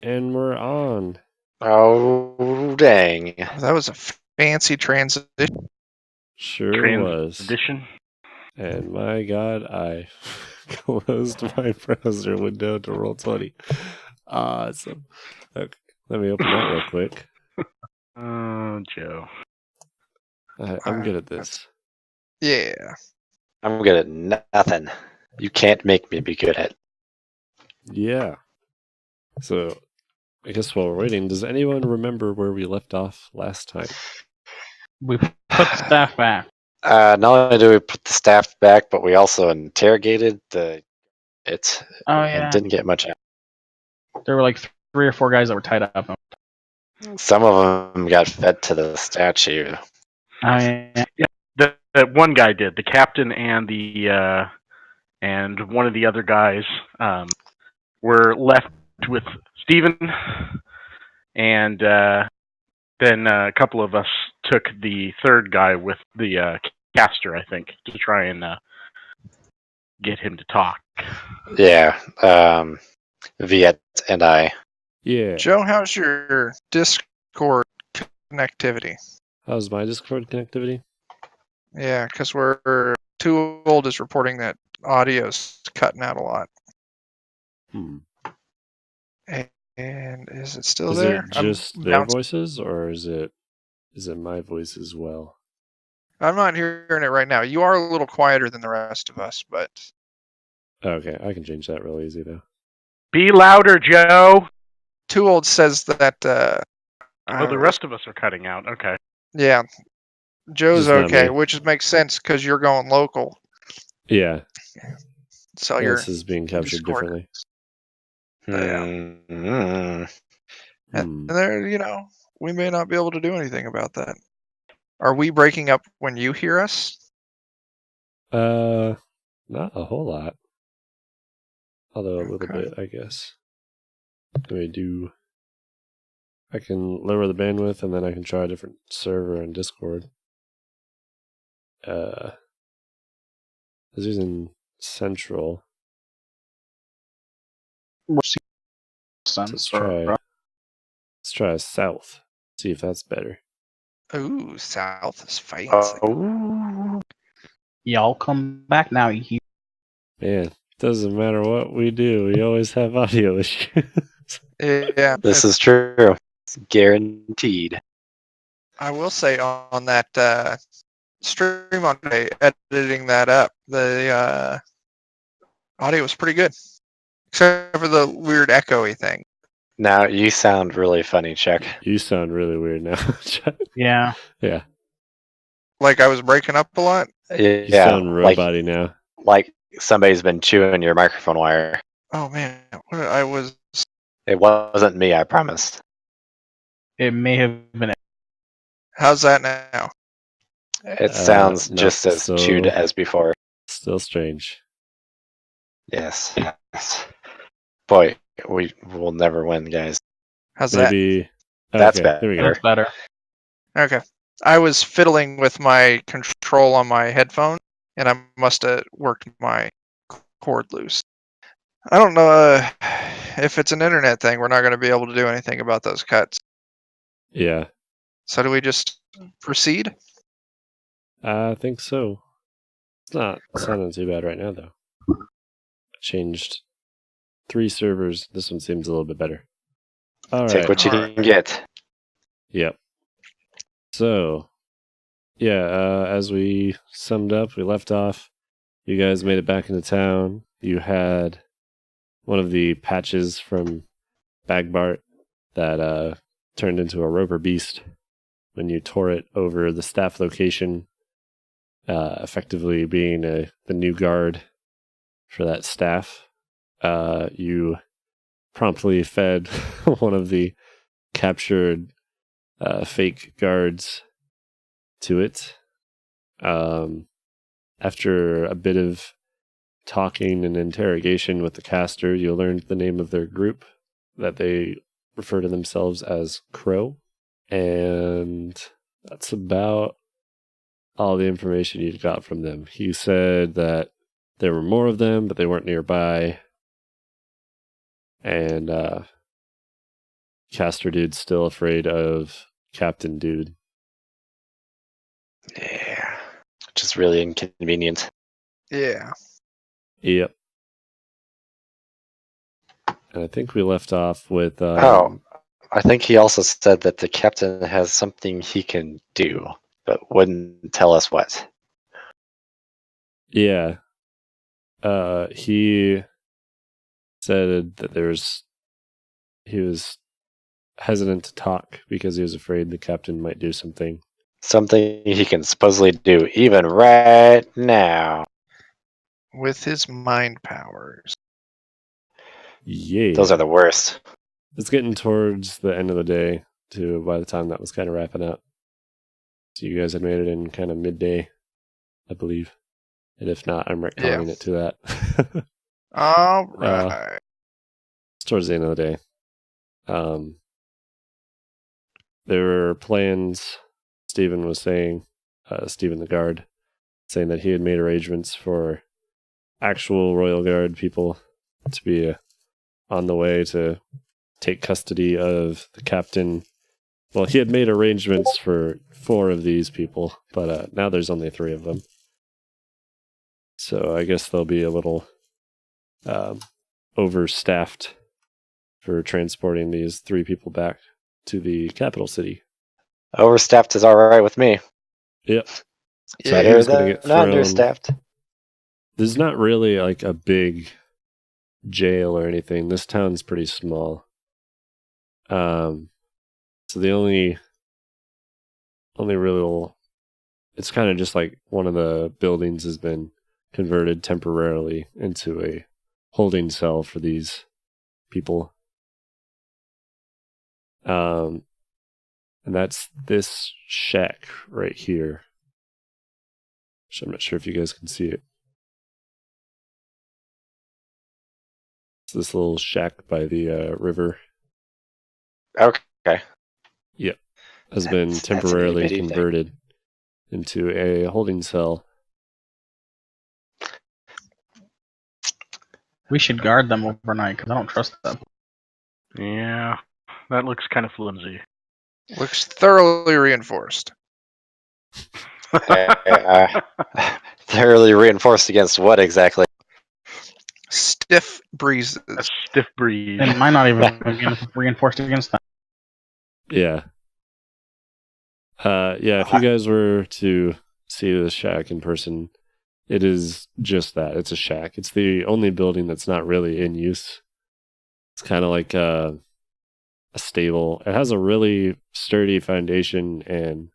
And we're on. Oh, dang. That was a fancy transition. Sure was. Transition. And my God, I closed my browser window to Roll20. Awesome. Okay, let me open that real quick. Oh, Joe. I'm good at this. Yeah. I'm good at nothing. You can't make me be good at it. Yeah. So, I guess while we're waiting, does anyone remember where we left off last time? We put the staff back. Not only do we put the staff back, but we also interrogated it Oh, and yeah. didn't get much out. There were like 3 or 4 guys that were tied up. Some of them got fed to the statue. Oh, yeah. The one guy did. The captain and the and one of the other guys were left with Steven, and then a couple of us took the third guy with the caster, I think, to try and get him to talk. Yeah, Viet and I. Yeah. Joe, how's your Discord connectivity? How's my Discord connectivity? Yeah, because we're Too Old is reporting that audio's cutting out a lot. And is it still Is there? it just their voices, or is it my voice as well? I'm not hearing it right now. You are a little quieter than the rest of us, but... Okay, I can change that real easy, though. Be louder, Joe! Too Old says that... the rest of us are cutting out. Okay. Yeah. Joe's Just not okay, me. which makes sense because you're going local. Yeah. So this is being captured Discord. differently. Yeah. And there, we may not be able to do anything about that. Are we breaking up when you hear us? Not a whole lot. Although a little Okay. bit, I guess. I can lower the bandwidth, and then I can try a different server on Discord. I was using Central. Let's try South. See if that's better. Ooh, South is fancy. Oh. Y'all come back now. Man, doesn't matter what we do, we always have audio issues. Yeah. This is true. It's guaranteed. I will say on that stream on today, editing that up, the audio was pretty good. Except for the weird echoey thing. Now you sound really funny, Chuck. You sound really weird now. Yeah. Yeah. Like I was breaking up a lot? You sound robot-y now. Like somebody's been chewing your microphone wire. Oh man, It wasn't me, I promise. It may have been. How's that now? It sounds no, just as chewed as before. Still strange. Yes. Boy, we will never win, guys. How's Maybe that's okay, better. There we go. That's better. Okay. I was fiddling with my control on my headphone, and I must have worked my cord loose. I don't know if it's an internet thing. We're not going to be able to do anything about those cuts. Yeah. So do we just proceed? I think so. It's not sounding too bad right now, though. I changed 3 servers. This one seems a little bit better. All Take right. what you can get. Yep. So, yeah, as we summed up, we left off. You guys made it back into town. You had one of the patches from Bagbart that turned into a roper beast when you tore it over the staff location, effectively being the new guard for that staff. You promptly fed one of the captured fake guards to it. After a bit of talking and interrogation with the caster, you learned the name of their group, that they refer to themselves as Crow. And that's about all the information you got from them. He said that there were more of them, but they weren't nearby. And caster dude's still afraid of Captain Dude. Yeah. Which is really inconvenient. Yeah. Yep. And I think we left off with. I think he also said that the captain has something he can do, but wouldn't tell us what. Yeah. He said that he was hesitant to talk because he was afraid the captain might do something. Something he can supposedly do even right now. With his mind powers. Yeah. Those are the worst. It's getting towards the end of the day, too, by the time that was kind of wrapping up. So you guys had made it in kind of midday, I believe. And if not, I'm retconning it to that. All right. It's towards the end of the day. There were plans, Stephen was saying, Stephen the guard, saying that he had made arrangements for actual Royal Guard people to be on the way to take custody of the captain. Well, he had made arrangements for 4 of these people, but now there's only 3 of them. So I guess they'll be a little overstaffed for transporting these 3 people back to the capital city. Overstaffed is alright with me. Yep. Yeah, Better he's gonna than get thrown. understaffed. There's not really like a big jail or anything. This town's pretty small. So the only real, it's kind of just like one of the buildings has been converted temporarily into a holding cell for these people. And that's this shack right here. Which I'm not sure if you guys can see it. It's this little shack by the river. Okay. Yep. Has been That's temporarily an itty-bitty thing. converted into a holding cell. We should guard them overnight because I don't trust them. Yeah, that looks kind of flimsy. Looks thoroughly reinforced. Thoroughly reinforced against what exactly? Stiff breezes. A stiff breeze. It might not even be reinforced against them. Yeah. Yeah, if you guys were to see the shack in person, it is just that. It's a shack. It's the only building that's not really in use. It's kind of like a stable. It has a really sturdy foundation, and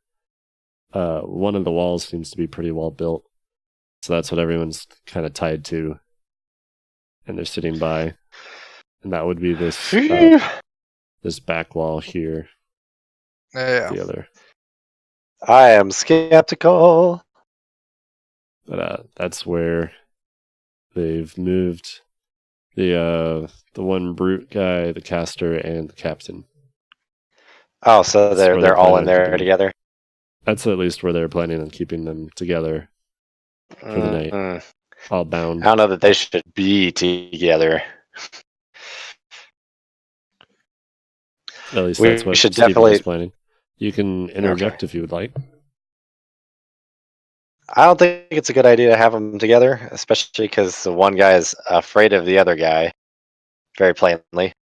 one of the walls seems to be pretty well built. So that's what everyone's kind of tied to. And they're sitting by. And that would be this this back wall here. Yeah. The other. I am skeptical. But that's where they've moved the one brute guy, the caster, and the captain. Oh, so That's where they're all in planning to there be. together. That's at least where they're planning on keeping them together for the night. Mm-mm. All I bound. don't know that they should be together. At least We that's what should Stephen definitely- was planning. You can interject if you would like. I don't think it's a good idea to have them together, especially because the one guy is afraid of the other guy, very plainly,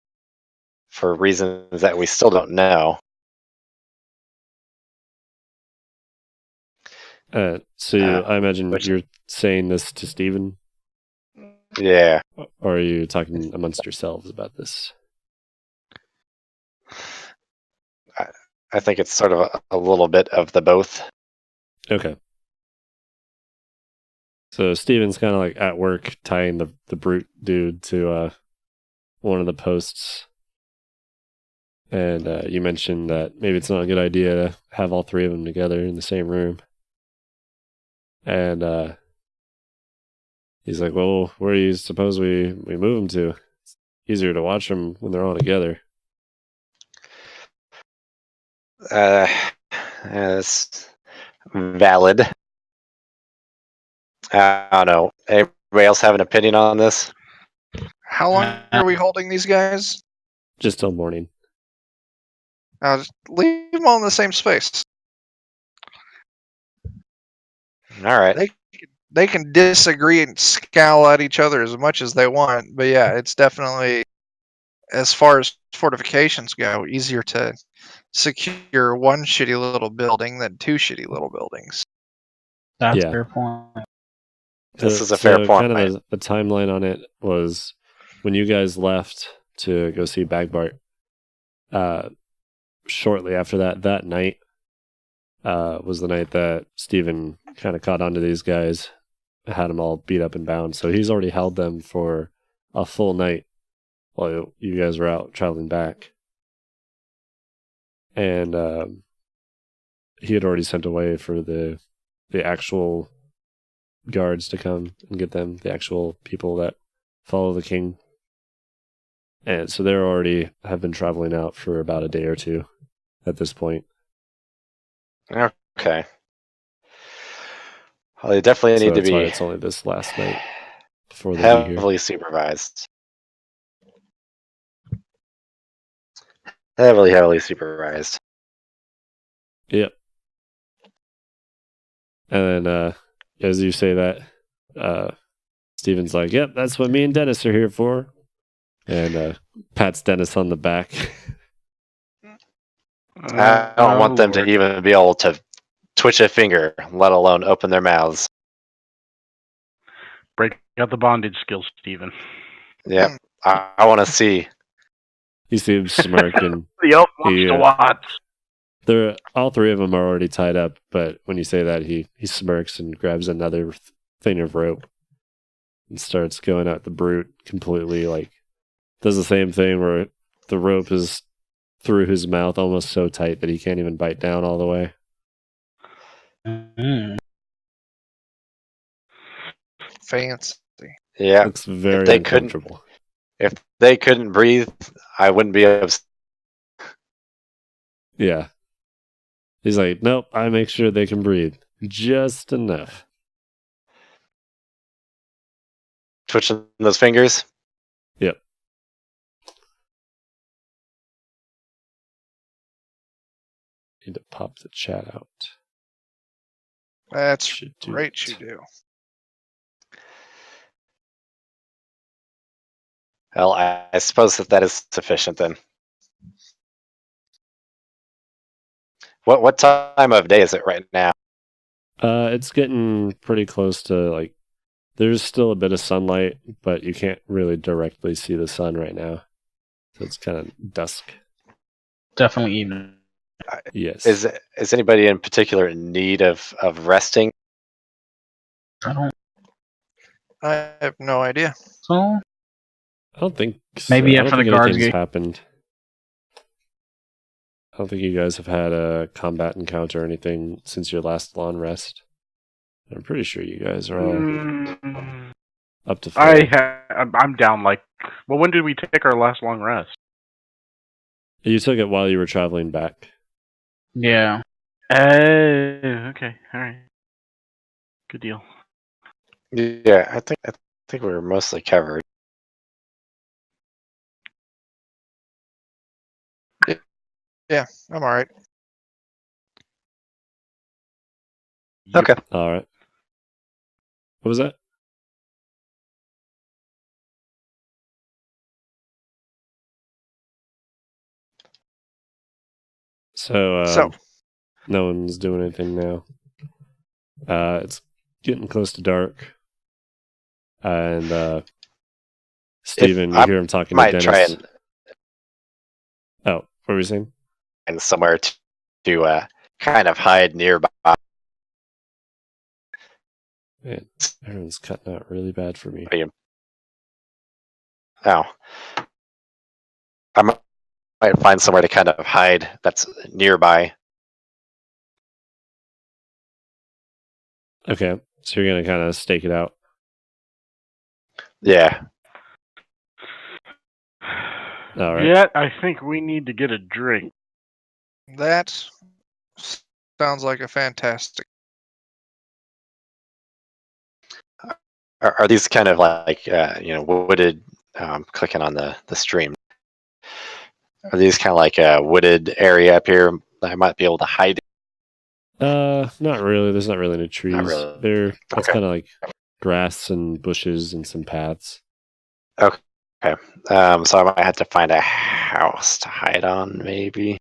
for reasons that we still don't know. I imagine which- you're saying this to Stephen, Yeah. or are you talking amongst yourselves about this? I think it's sort of a little bit of the both. Okay. So Steven's kind of like at work tying the brute dude to one of the posts. And you mentioned that maybe it's not a good idea to have all 3 of them together in the same room. And he's like, well, where do you suppose we move them to? It's easier to watch them when they're all together. It's valid. I don't know. Anybody else have an opinion on this? How long are we holding these guys? Just till morning. I'll just leave them all in the same space. All right. They can disagree and scowl at each other as much as they want, but yeah, it's definitely, as far as fortifications go, easier to secure one shitty little building than two shitty little buildings. That's Yeah. a fair point. This is a fair point. Kind of the timeline on it was when you guys left to go see Bagbart. Shortly after that night was the night that Steven kind of caught onto these guys, had them all beat up and bound. So he's already held them for a full night while you guys were out traveling back. And he had already sent away for the actual guards to come and get them, the actual people that follow the king. And so they're already have been traveling out for about a day or two at this point. Okay. Well, they definitely So need to that's why be it's only this last night before they be here. heavily supervised. Heavily supervised. Yep. And then as you say that, Steven's like, yep, that's what me and Dennis are here for. And pats Dennis on the back. I don't want them to even be able to twitch a finger, let alone open their mouths. Break out the bondage skills, Steven. Yep. I want to see. You see him smirking. The elf wants to watch. All three of them are already tied up, but when you say that, he smirks and grabs another thing of rope and starts going at the brute completely, like, does the same thing where the rope is through his mouth almost so tight that he can't even bite down all the way. Mm-hmm. Fancy. Yeah. Looks very they uncomfortable. If they couldn't breathe, I wouldn't be upset. Yeah. He's like, nope, I make sure they can breathe. Just enough. Twitching those fingers. Yep. Need to pop the chat out. That's Should do great, it. you do. Well, I suppose that is sufficient then. What time of day is it right now? It's getting pretty close to, like, there's still a bit of sunlight, but you can't really directly see the sun right now. So it's kind of dusk. Definitely evening. Yes. Is anybody in particular in need of resting? I have no idea. So I don't think so. Maybe I don't after the think guards anything's get- happened. I don't think you guys have had a combat encounter or anything since your last long rest. I'm pretty sure you guys are all up to full. I'm down like. Well, when did we take our last long rest? You took it while you were traveling back. yeah. Okay, all right. Good deal. Yeah, I think we were mostly covered. Yeah, I'm all right. Okay. All right. What was that? So, no one's doing anything now. It's getting close to dark. And Steven, you hear him talking to Might Dennis. try and Oh, what were you saying? find somewhere to kind of hide nearby. Man, everyone's cutting out really bad for me. Oh. I might find somewhere to kind of hide that's nearby. Okay, so you're going to kind of stake it out. Yeah. All right. Yet, I think we need to get a drink. That sounds like a fantastic. Are these kind of like wooded? Clicking on the stream. Are these kind of like a wooded area up here that I might be able to hide? Not really. There's not really any trees. really. It's Okay. kind of like grass and bushes and some paths. Okay. So I might have to find a house to hide on, maybe.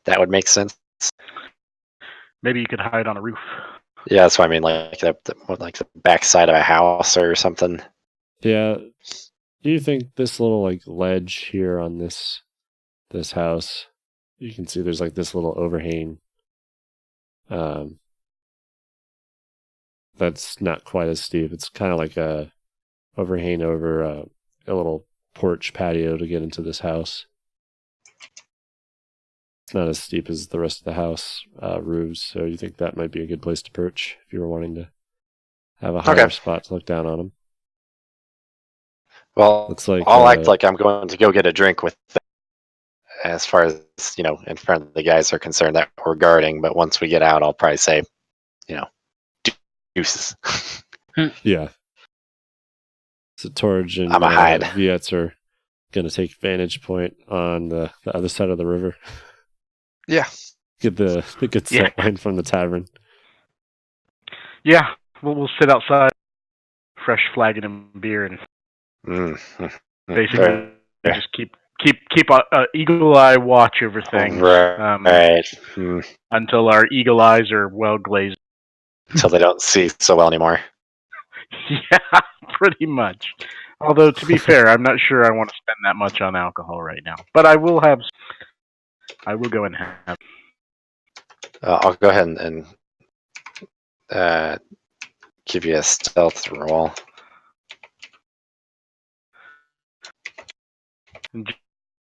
That would make sense. Maybe you could hide on a roof. Yeah, that's what I mean, like the backside of a house or something. Yeah. Do you think this little like ledge here on this house, you can see there's like this little overhang. That's not quite as steep. It's kind of like a overhang over a little porch patio to get into this house. It's not as steep as the rest of the house roofs, so you think that might be a good place to perch if you were wanting to have a higher spot to look down on them. Well, Looks like I'll act like I'm going to go get a drink with them, as far as, in front of the guys are concerned that we're guarding, but once we get out, I'll probably say, deuces. Yeah. So Torge and I'm a hide. Viets are going to take vantage point on the other side of the river. Yeah. Get the good sight line from the tavern. Yeah, we'll sit outside, fresh flagon and beer, and basically just keep a eagle eye watch over things, right. until our eagle eyes are well glazed. Until they don't see so well anymore. Yeah, pretty much. Although, to be fair, I'm not sure I want to spend that much on alcohol right now. But I will go and have. I'll go ahead and give you a stealth roll.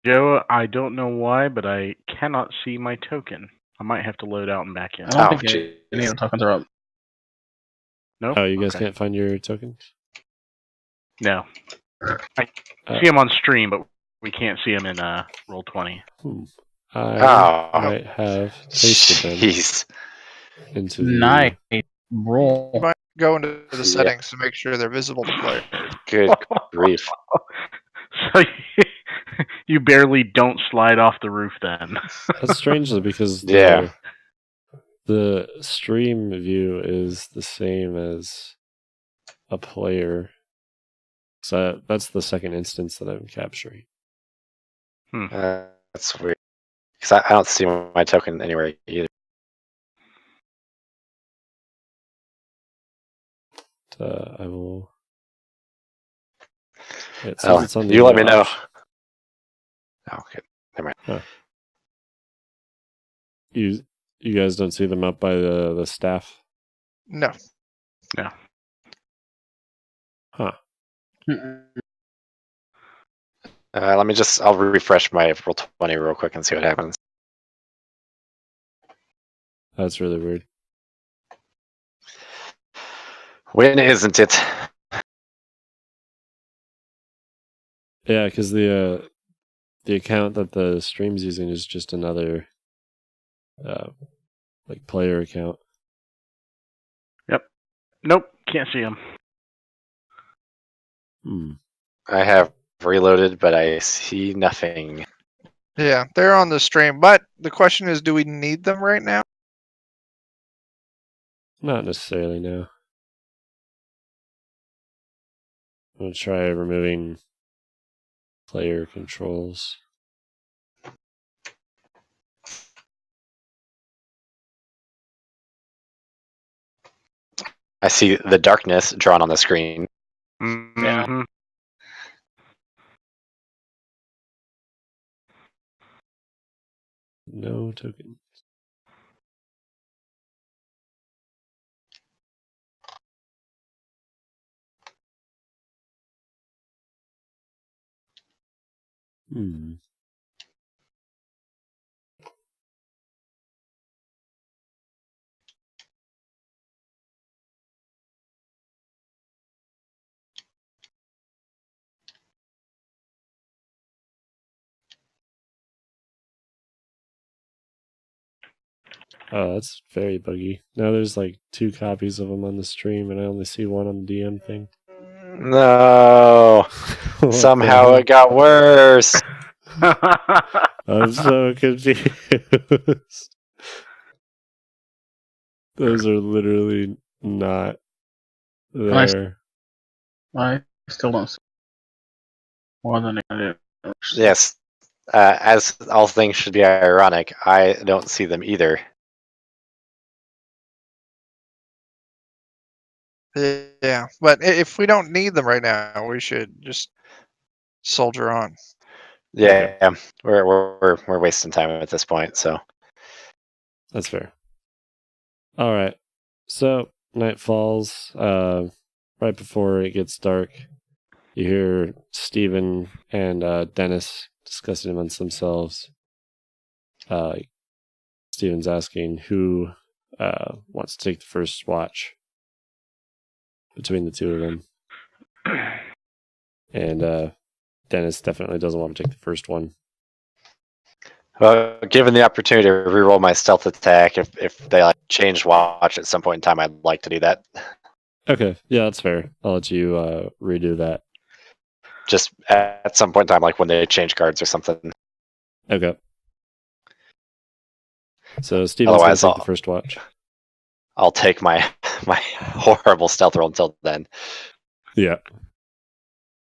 Joe, I don't know why, but I cannot see my token. I might have to load out and back in. I don't think any of the tokens are up. No? Oh, you guys can't find your tokens? No. I see them on stream, but we can't see them in Roll20. I might have pasted them Jeez. into the... Nice roll. You might go into the settings to make sure they're visible to players. Good grief. So you barely don't slide off the roof then. That's strangely because the stream view is the same as a player. So that's the second instance that I'm capturing. That's weird. Because I don't see my token anywhere either. I will... It says Oh, it's on the you let me know. option. Okay, never mind. You guys don't see them up by the staff? No. Huh. I'll refresh my Roll20 real quick and see what happens. That's really weird. When isn't it? Yeah, because the account that the stream's using is just another like player account. Yep. Nope, can't see them. I have reloaded, but I see nothing. Yeah, they're on the stream, but the question is, do we need them right now? Not necessarily, no. I'm gonna try removing player controls. I see the darkness drawn on the screen. Mm-hmm. No token. Oh, that's very buggy. Now there's like 2 copies of them on the stream, and I only see one on the DM thing. No. Somehow it got worse. I'm so confused. Those are literally not Nice. there. I still don't see more than it. Yes, as all things should be ironic, I don't see them either. Yeah, but if we don't need them right now, we should just soldier on. Yeah, we're wasting time at this point. So That's fair. All right. So night falls. Right before it gets dark, you hear Stephen and Dennis discussing amongst themselves. Stephen's asking who wants to take the first watch between the two of them. And Dennis definitely doesn't want to take the first one. well, given the opportunity to reroll my stealth attack, if they like change watch at some point in time, I'd like to do that. Okay, yeah, that's fair. I'll let you redo that. Just at some point in time, like when they change cards or something. Okay. So Stephen's going to take the first watch. I'll take my horrible stealth roll until then. Yeah.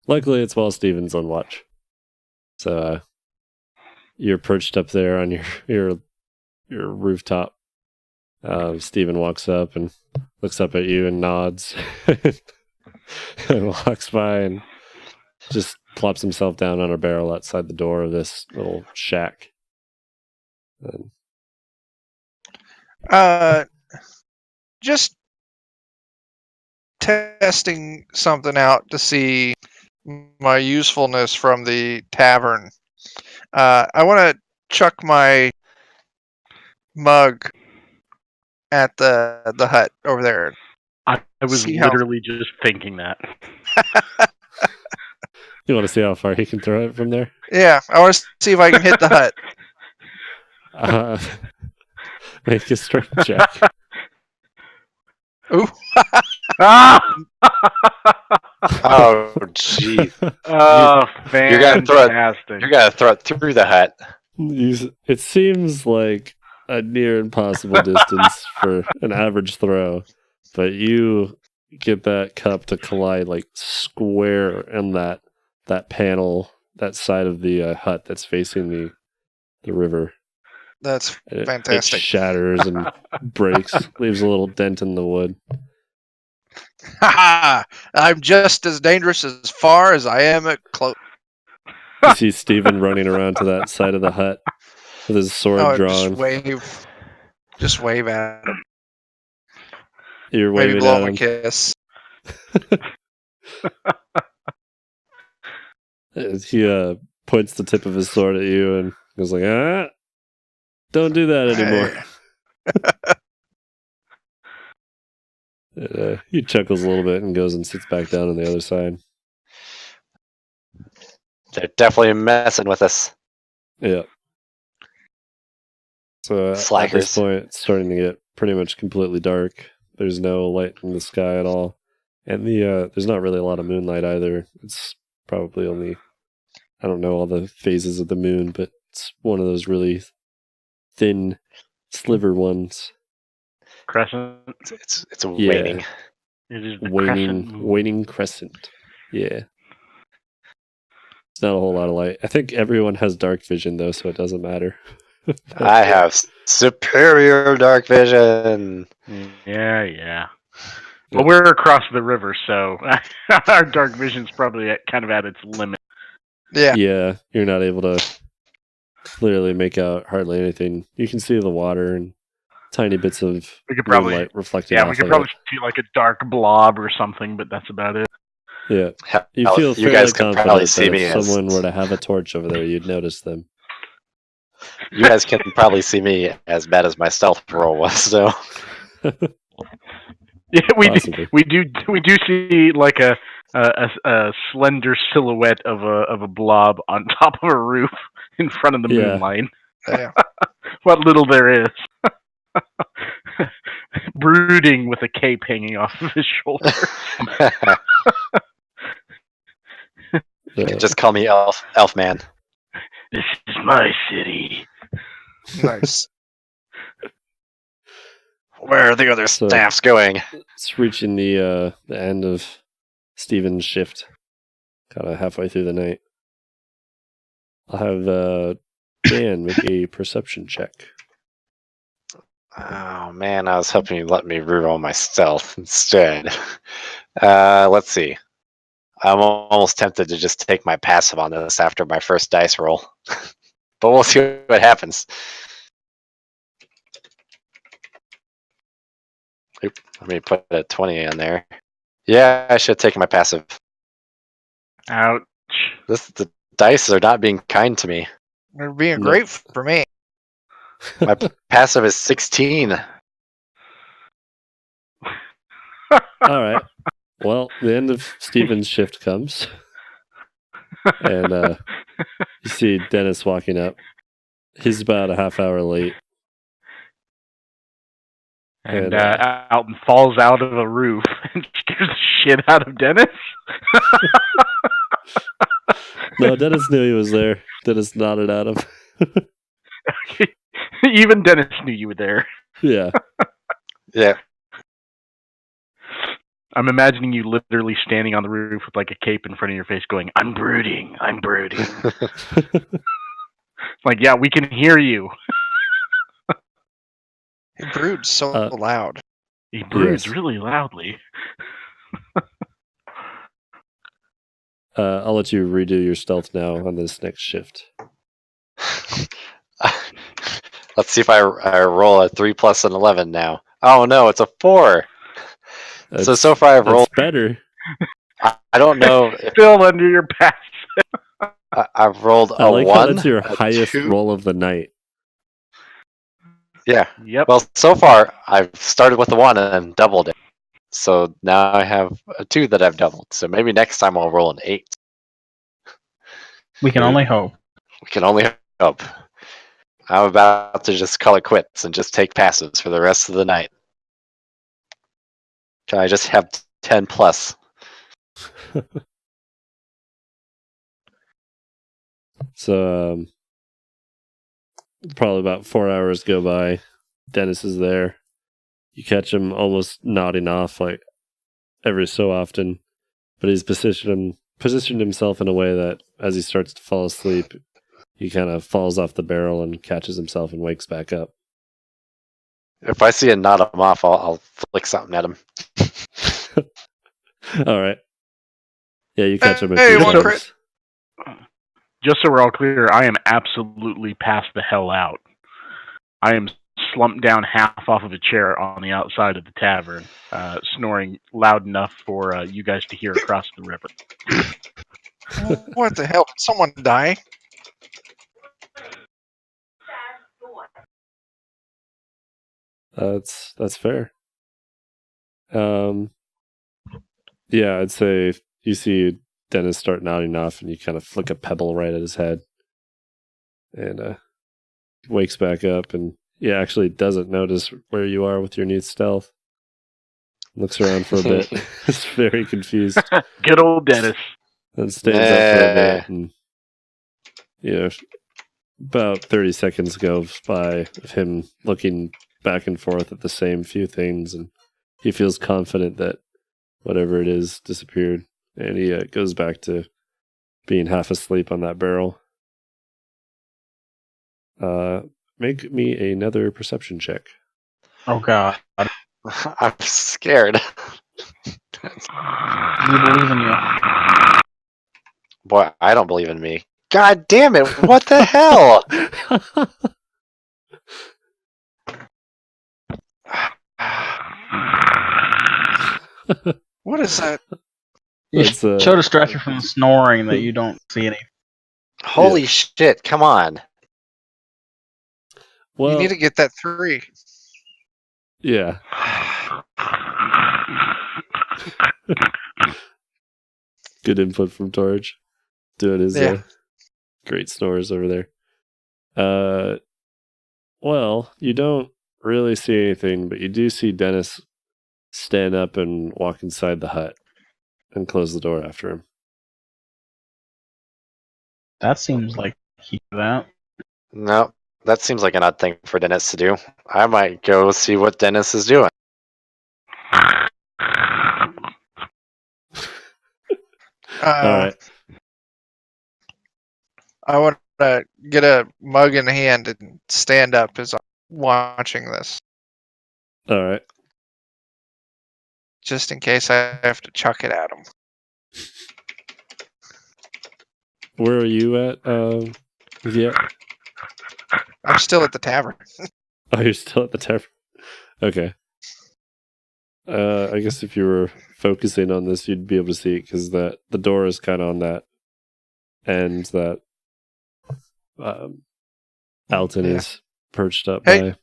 Luckily, it's while Stephen's on watch. So you're perched up there on your rooftop. Stephen walks up and looks up at you and nods and walks by and just plops himself down on a barrel outside the door of this little shack. Just testing something out to see my usefulness from the tavern. I want to chuck my mug at the hut over there. I was literally just thinking that. You want to see how far he can throw it from there? Yeah, I want to see if I can hit the hut. Make a strength check. Ooh. Ah! Oh, jeez. Oh, You're gonna throw it. fantastic. You're gonna throw it through the hut. It seems like a near impossible distance for an average throw, but you get that cup to collide like square in that panel, that side of the hut that's facing the river. That's It fantastic. shatters and breaks, leaves a little dent in the wood. Ha! I'm just as dangerous as far as I am at close. You see Stephen running around to that side of the hut with his sword drawn. Just wave at him. You're Maybe waving blow at him a him. kiss. He points the tip of his sword at you and goes like, don't do that anymore. He chuckles a little bit and goes and sits back down on the other side. They're definitely messing with us. Yeah. So at Slackers. this point, it's starting to get pretty much completely dark. There's no light in the sky at all. And there's not really a lot of moonlight either. It's probably only, I don't know all the phases of the moon, but it's one of those really thin sliver ones. Crescent. It's waning. It is the crescent moon. Waning crescent. Yeah. It's not a whole lot of light. I think everyone has dark vision though, so it doesn't matter. I have superior dark vision. Yeah. Well, we're across the river, so our dark vision's probably kind of at its limit. Yeah. Yeah, you're not able to clearly make out hardly anything. You can see the water and tiny bits of moonlight reflecting off we could of probably it. see like a dark blob or something, but that's about it. Yeah. You Hell, feel you fairly guys can probably confident see that me if as someone were to have a torch over there, you'd notice them. you guys can probably see me as bad as my stealth roll was. So Yeah, Possibly. we do see like a slender silhouette of a blob on top of a roof in front of the Yeah. moonlight. Yeah. What little there is. Brooding with a cape hanging off of his shoulder. just call me Elf Man. This is my city. Nice. Where are the other So- staffs going? It's reaching the end of Steven's shift, kind of halfway through the night. I'll have Dan make a perception check. Oh man, I was hoping you'd let me reroll my stealth instead. Let's see. I'm almost tempted to just take my passive on this after my first dice roll. But we'll see what happens. Oop, let me put a 20 in there. Yeah, I should have taken my passive. Ouch. The dice are not being kind to me. They're being No. great for me. My passive is 16. All right. Well, the end of Steven's shift comes, and you see Dennis walking up. He's about a half hour late. And And, Alton falls out of a roof and scares the shit out of Dennis. No, Dennis knew he was there. Dennis nodded at him. Even Dennis knew you were there. Yeah. Yeah. I'm imagining you literally standing on the roof with like a cape in front of your face going, I'm brooding, I'm brooding. Like, yeah, we can hear you. He broods so loud. He broods Yes. really loudly. I'll let you redo your stealth now on this next shift. Let's see if I roll a 3 plus an 11 now. Oh no, it's a 4. So far I've That's rolled. better. I don't know if Still under your pass. I've rolled I a like how 1. that's your a highest 2. roll of the night. Yeah. Yep. Well, so far I've started with a 1 and doubled it. So now I have a 2 that I've doubled. So maybe next time I'll roll an 8. We can only hope. We can only hope. I'm about to just call it quits and just take passives for the rest of the night. Can I just have 10 plus? So probably about 4 hours go by. Dennis is there. You catch him almost nodding off like every so often, but he's positioned himself in a way that as he starts to fall asleep, he kind of falls off the barrel and catches himself and wakes back up. If I see a nod him off, I'll flick something at him. All right. Yeah, you catch him a Hey, few one times. crit. Just so we're all clear, I am absolutely passed the hell out. I am slumped down half off of a chair on the outside of the tavern, snoring loud enough for you guys to hear across the river. What the hell? Did someone die? That's fair. Yeah, I'd say you see Dennis start nodding off, and you kind of flick a pebble right at his head, and he wakes back up, and he actually doesn't notice where you are with your new stealth. Looks around for a bit. He's very confused. Good old Dennis. And stands up for a bit, and about 30 seconds goes by of him looking back and forth at the same few things, and he feels confident that whatever it is disappeared, and he goes back to being half asleep on that barrel. Make me another perception check. Oh God, I'm scared. we believe in you. Boy, I don't believe in me. God damn it! What the hell? What is that? You're That's, so distracted from the snoring that you don't see any. Holy shit! Come on. Well, You need to get that 3. yeah. Good input from Torch. Doing his Yeah. great snores over there. Well, you don't really see anything, but you do see Dennis stand up and walk inside the hut and close the door after him. That seems like keep that. No, that seems like an odd thing for Dennis to do. I might go see what Dennis is doing. All right. I want to get a mug in hand and stand up as I'm watching this, All right. just in case I have to chuck it at him. Where are you at? Yeah. I'm still at the tavern. Oh, you're still at the tavern. Okay. I guess if you were focusing on this, you'd be able to see it because the door is kind of on that end that Alton Yeah. is perched up Hey.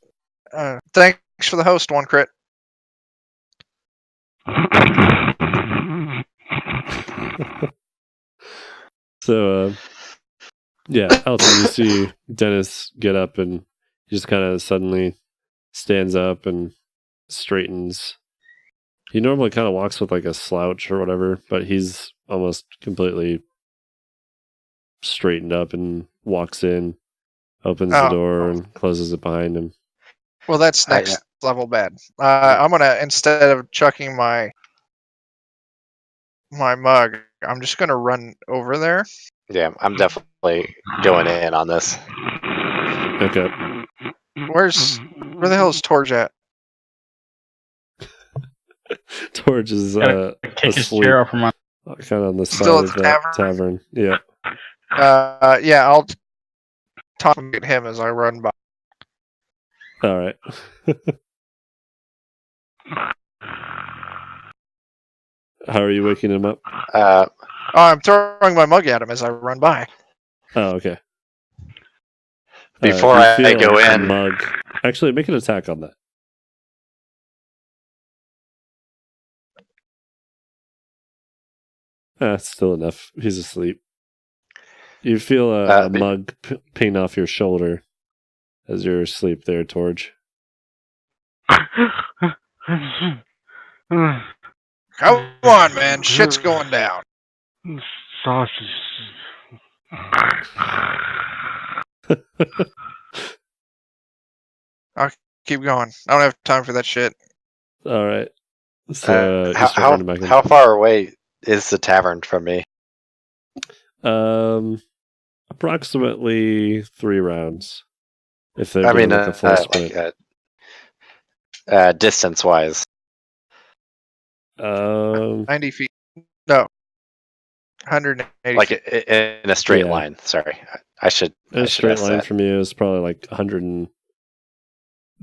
by. Thanks for the host, one crit. So, yeah, Alton, you see Dennis get up and he just kind of suddenly stands up and straightens. He normally kind of walks with like a slouch or whatever, but he's almost completely straightened up and walks in, opens the door and closes it behind him. Well, that's next level bad. I'm gonna, instead of chucking my mug, I'm just gonna run over there. Yeah, I'm definitely going in on this. Okay. Where the hell is Torge at? Torch is Gotta kick his asleep, chair up from my. kind of on the side Still at of the that tavern. Yeah. Yeah, I'll talk at him as I run by. All right. How are you waking him up? I'm throwing my mug at him as I run by. Oh, okay. Before you I feel go a in, mug. Actually, make an attack on that. Still enough. He's asleep. You feel a mug ping off your shoulder as you're asleep there, Torge. Come on, man. Shit's going down. Sausage. I'll keep going. I don't have time for that shit. All right. So you start running back in. how far away is the tavern from me? Approximately 3 rounds. If they're doing like a full sprint. Like, distance-wise. 90 feet. No. 180 Like feet. in a straight line. Sorry, I should. A straight line from you is probably like 100 and...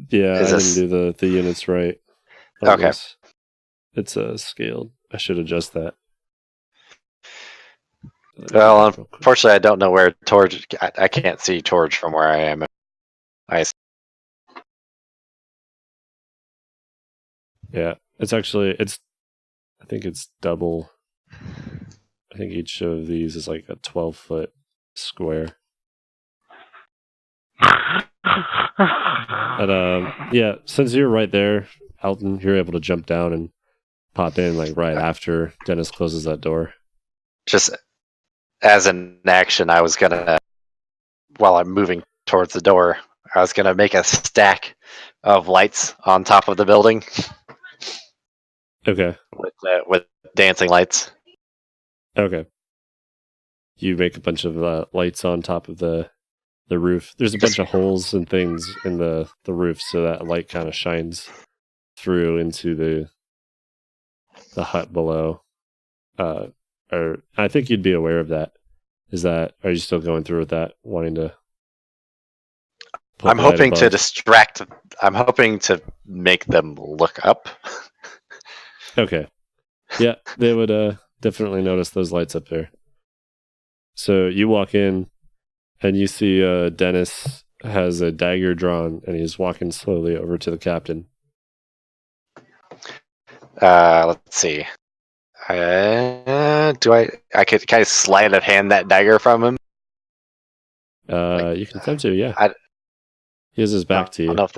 Yeah, I didn't do the units right. Okay. It's scaled. I should adjust that. Well, unfortunately, I don't know where Torge... I can't see Torge from where I am. Yeah, it's actually... I think it's double... I think each of these is like a 12-foot square. But yeah, since you're right there, Alton, you're able to jump down and pop in like right after Dennis closes that door. Just as an action, I was gonna, while I'm moving towards the door, I was gonna make a stack of lights on top of the building. Okay. With dancing lights. Okay. You make a bunch of lights on top of the roof. There's a bunch of holes and things in the roof, so that light kind of shines through into the hut below. Or I think you'd be aware of that. Are you still going through with that, wanting to? I'm hoping to distract. I'm hoping to make them look up. Okay. Yeah, they would definitely notice those lights up there. So you walk in, and you see Dennis has a dagger drawn, and he's walking slowly over to the captain. Let's see. Can I sleight of hand that dagger from him? You can attempt to, yeah. He has his back to you. I don't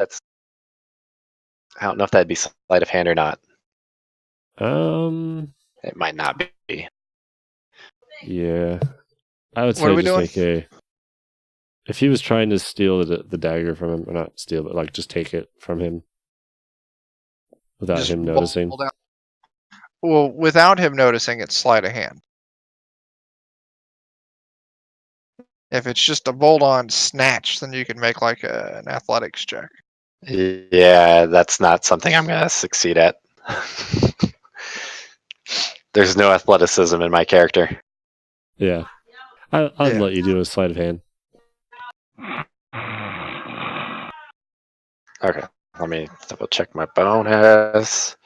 know if that'd be sleight of hand or not. It might not be. Yeah. I would say just make if he was trying to steal the dagger from him, or not steal, but like just take it from him without Just him noticing. roll down. Well, without him noticing, it's sleight of hand. If it's just a bolt-on snatch, then you can make like an athletics check. Yeah, that's not something I'm gonna succeed at. There's no athleticism in my character. Yeah. I'd Yeah. let you do a sleight of hand. Okay, let me double check my bonus.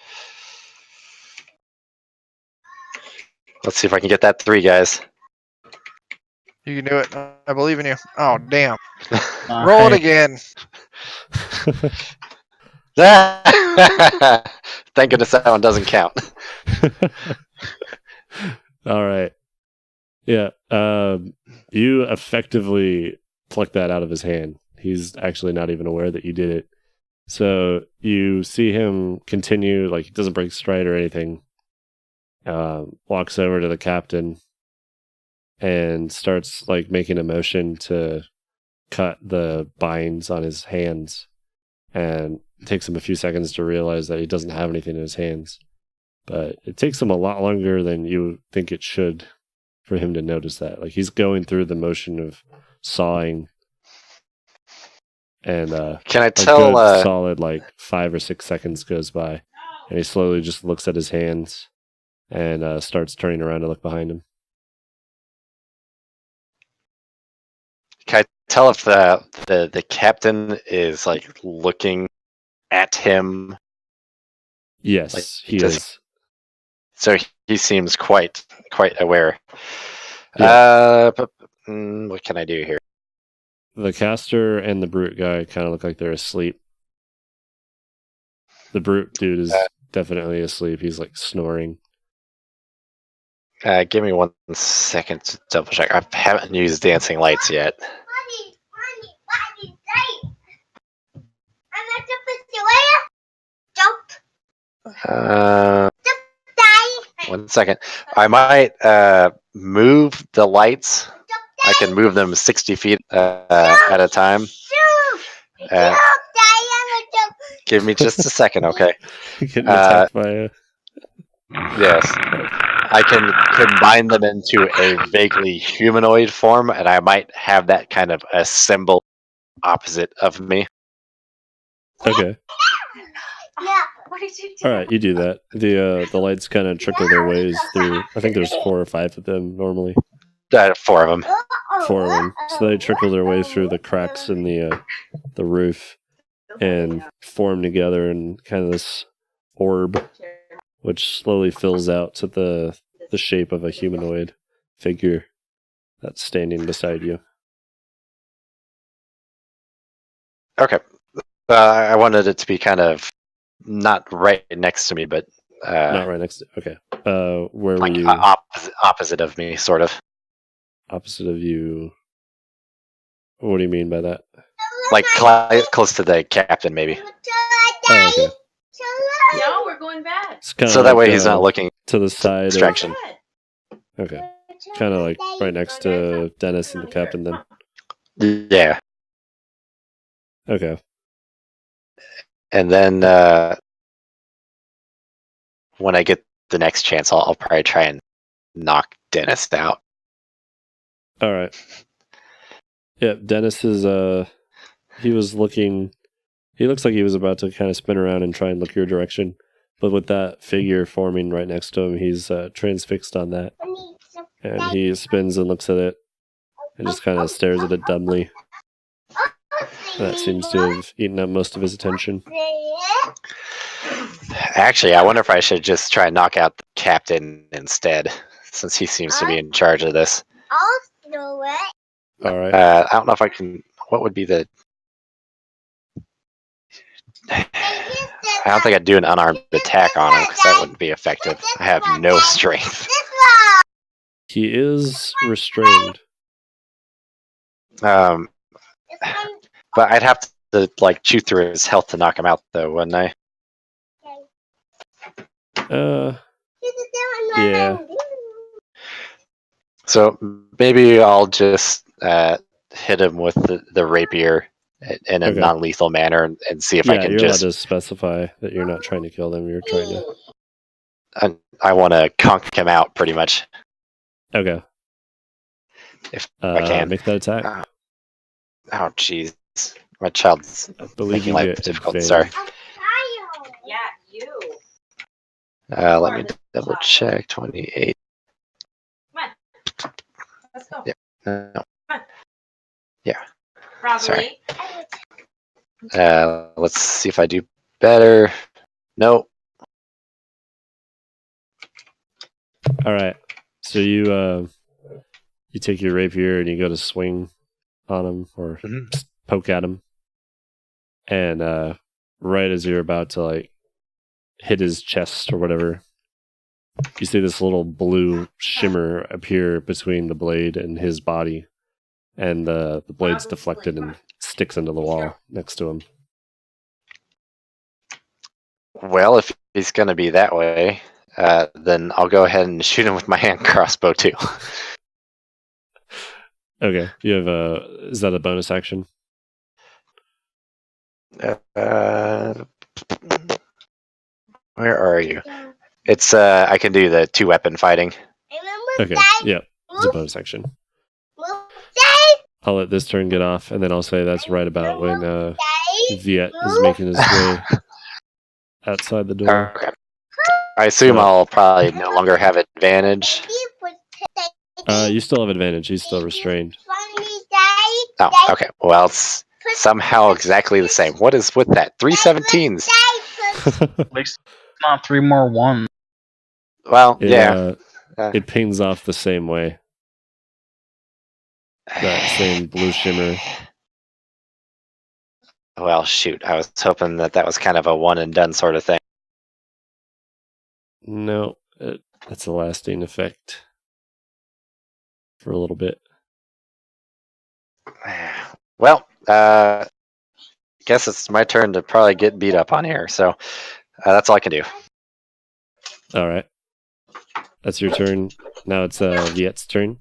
Let's see if I can get that 3, guys. You can do it. I believe in you. Oh, damn. Roll it again. Thank goodness that one doesn't count. All right. Yeah. You effectively pluck that out of his hand. He's actually not even aware that you did it. So you see him continue, like he doesn't break stride or anything. Walks over to the captain and starts like making a motion to cut the binds on his hands. And it takes him a few seconds to realize that he doesn't have anything in his hands. But it takes him a lot longer than you think it should for him to notice that. Like he's going through the motion of sawing, and Can I a tell? good solid like 5 or 6 seconds goes by, and he slowly just looks at his hands and starts turning around to look behind him. Can I tell if the captain is like looking at him? Yes, Like, he does- is. So he seems quite aware. Yeah. What can I do here? The caster and the brute guy kind of look like they're asleep. The brute dude is definitely asleep. He's like snoring. Give me 1 second to double check. I haven't used dancing lights yet. Uh, 1 second. I might move the lights. I can move them 60 feet at a time. Give me just a second, okay? Getting attacked by a... Yes. I can combine them into a vaguely humanoid form, and I might have that kind of a symbol opposite of me. Okay. What did you do? All right, you do that. The lights kind of trickle their ways through. I think there's 4 or 5 of them normally. 4 of them. 4 of them. So they trickle their way through the cracks in the roof and form together in kind of this orb, which slowly fills out to the shape of a humanoid figure that's standing beside you. Okay. I wanted it to be kind of not right next to me, but Not right next to... Okay. Where were like you? opposite of me, sort of. Opposite of you. What do you mean by that? Like close to the captain, maybe. Oh, okay. No, we're going back. It's kinda So that like, way he's not looking to the side of... distraction. Okay. Kind of like right next to Dennis and the captain then. Yeah. Okay. And then when I get the next chance, I'll probably try and knock Dennis out. All right. Yeah, Dennis is he was looking... He looks like he was about to kind of spin around and try and look your direction. But with that figure forming right next to him, he's transfixed on that. And he spins and looks at it and just kind of stares at it dumbly. That seems to have eaten up most of his attention. Actually, I wonder if I should just try and knock out the captain instead, since he seems to be in charge of this. All right. I don't know if I can... What would be the... I don't think I'd do an unarmed attack on him, because that wouldn't be effective. I have no strength. He is restrained. But I'd have to like chew through his health to knock him out, though, wouldn't I? Yeah. So maybe I'll just hit him with the rapier in a Okay. non-lethal manner and see if I Yeah, can you're just. allowed to specify that you're not trying to kill them. You're trying to. I want to conk him out pretty much Okay. if I can. Make that attack. Oh, jeez. My child's I believe making you life get difficult. Sorry. advantage. Yeah, you. Let me double check. 28. Let's go. Yeah. No. Probably. Sorry. Let's see if I do better. Nope. All right. So you take your rapier and you go to swing on him or just poke at him, and right as you're about to like hit his chest or whatever, you see this little blue shimmer appear between the blade and his body, and the blade's deflected and sticks into the wall next to him. Well, if he's going to be that way, then I'll go ahead and shoot him with my hand crossbow too. Okay. You have is that a bonus action? Where are you? It's I can do the 2-weapon fighting. Okay. Yeah. It's a bonus action. I'll let this turn get off, and then I'll say that's right about when Viet is making his way outside the door. Okay. I assume I'll probably no longer have advantage. You still have advantage. He's still restrained. Oh, okay. Well, it's somehow exactly the same. What is with that? 3 17s. At least not 3 more 1. Well, yeah. It pings off the same way. That same blue shimmer. Well, shoot. I was hoping that was kind of a one and done sort of thing. No, that's a lasting effect for a little bit. Well, guess it's my turn to probably get beat up on here. So that's all I can do. All right. That's your turn. Now it's Viet's turn.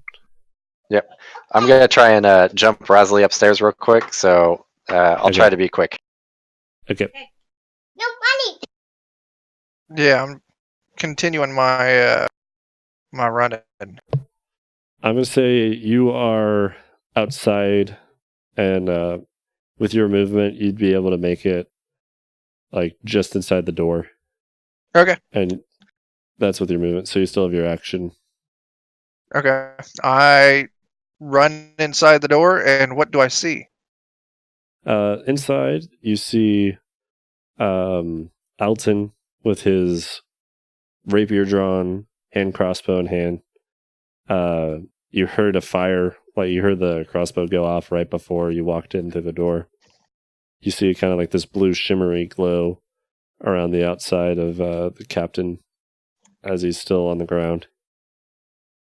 Yep. I'm going to try and jump Rosalie upstairs real quick. So I'll try to be quick. Okay. No money. Yeah, I'm continuing my my run. I'm going to say you are outside, and with your movement, you'd be able to make it like just inside the door. Okay. And that's with your movement, so you still have your action. Okay. I run inside the door, and what do I see? Inside, you see Alton with his rapier drawn, hand crossbow in hand. You heard a fire, like you heard the crossbow go off right before you walked in through the door. You see kind of like this blue shimmery glow around the outside of the captain as he's still on the ground.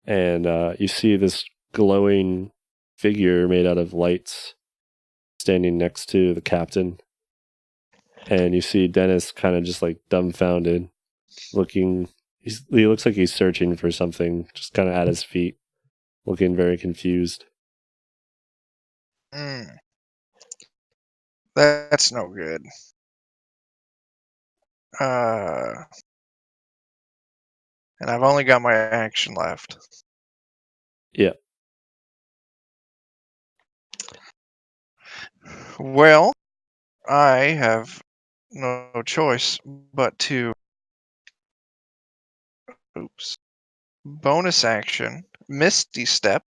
And you see this glowing figure made out of lights standing next to the captain. And you see Dennis kind of just like dumbfounded, looking. He looks like he's searching for something, just kind of at his feet, looking very confused. That's no good. And I've only got my action left. Yeah. Well, I have no choice but to bonus action, Misty Step,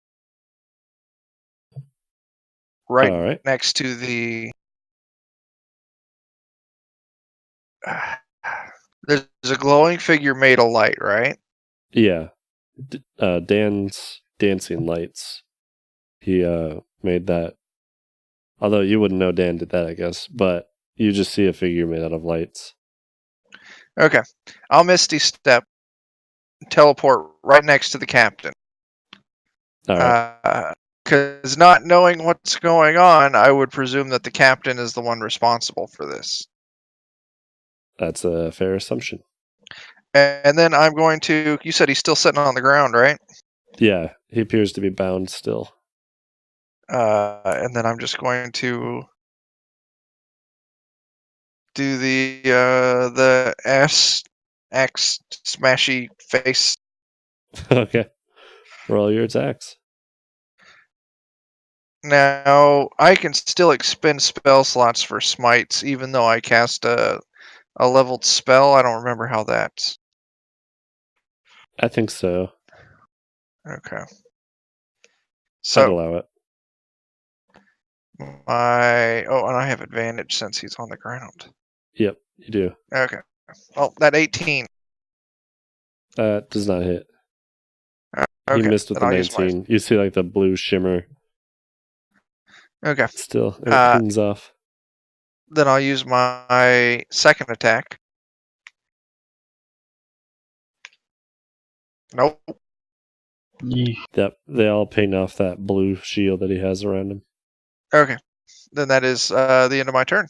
right, All right. next to the. There's a glowing figure made of light, right? Yeah. Dan's dancing lights. He made that. Although you wouldn't know Dan did that, I guess. But you just see a figure made out of lights. Okay. I'll Misty Step, teleport right next to the captain. All right. Because not knowing what's going on, I would presume that the captain is the one responsible for this. That's a fair assumption. And then I'm going to. You said he's still sitting on the ground, right? Yeah, he appears to be bound still. And then I'm just going to do the X smashy face. Okay. Roll your attacks. Now I can still expend spell slots for smites, even though I cast a leveled spell. I don't remember how that's. I think so. Okay. I'd So allow it. and I have advantage since he's on the ground. Yep, you do. Okay. Oh, that 18. Does not hit. He Okay. missed with the Then I'll use my. 19. You see like the blue shimmer Okay. still, and it pings off. Then I'll use my second attack. Nope. Yeesh. Yep, they all ping off that blue shield that he has around him. Okay. Then that is the end of my turn.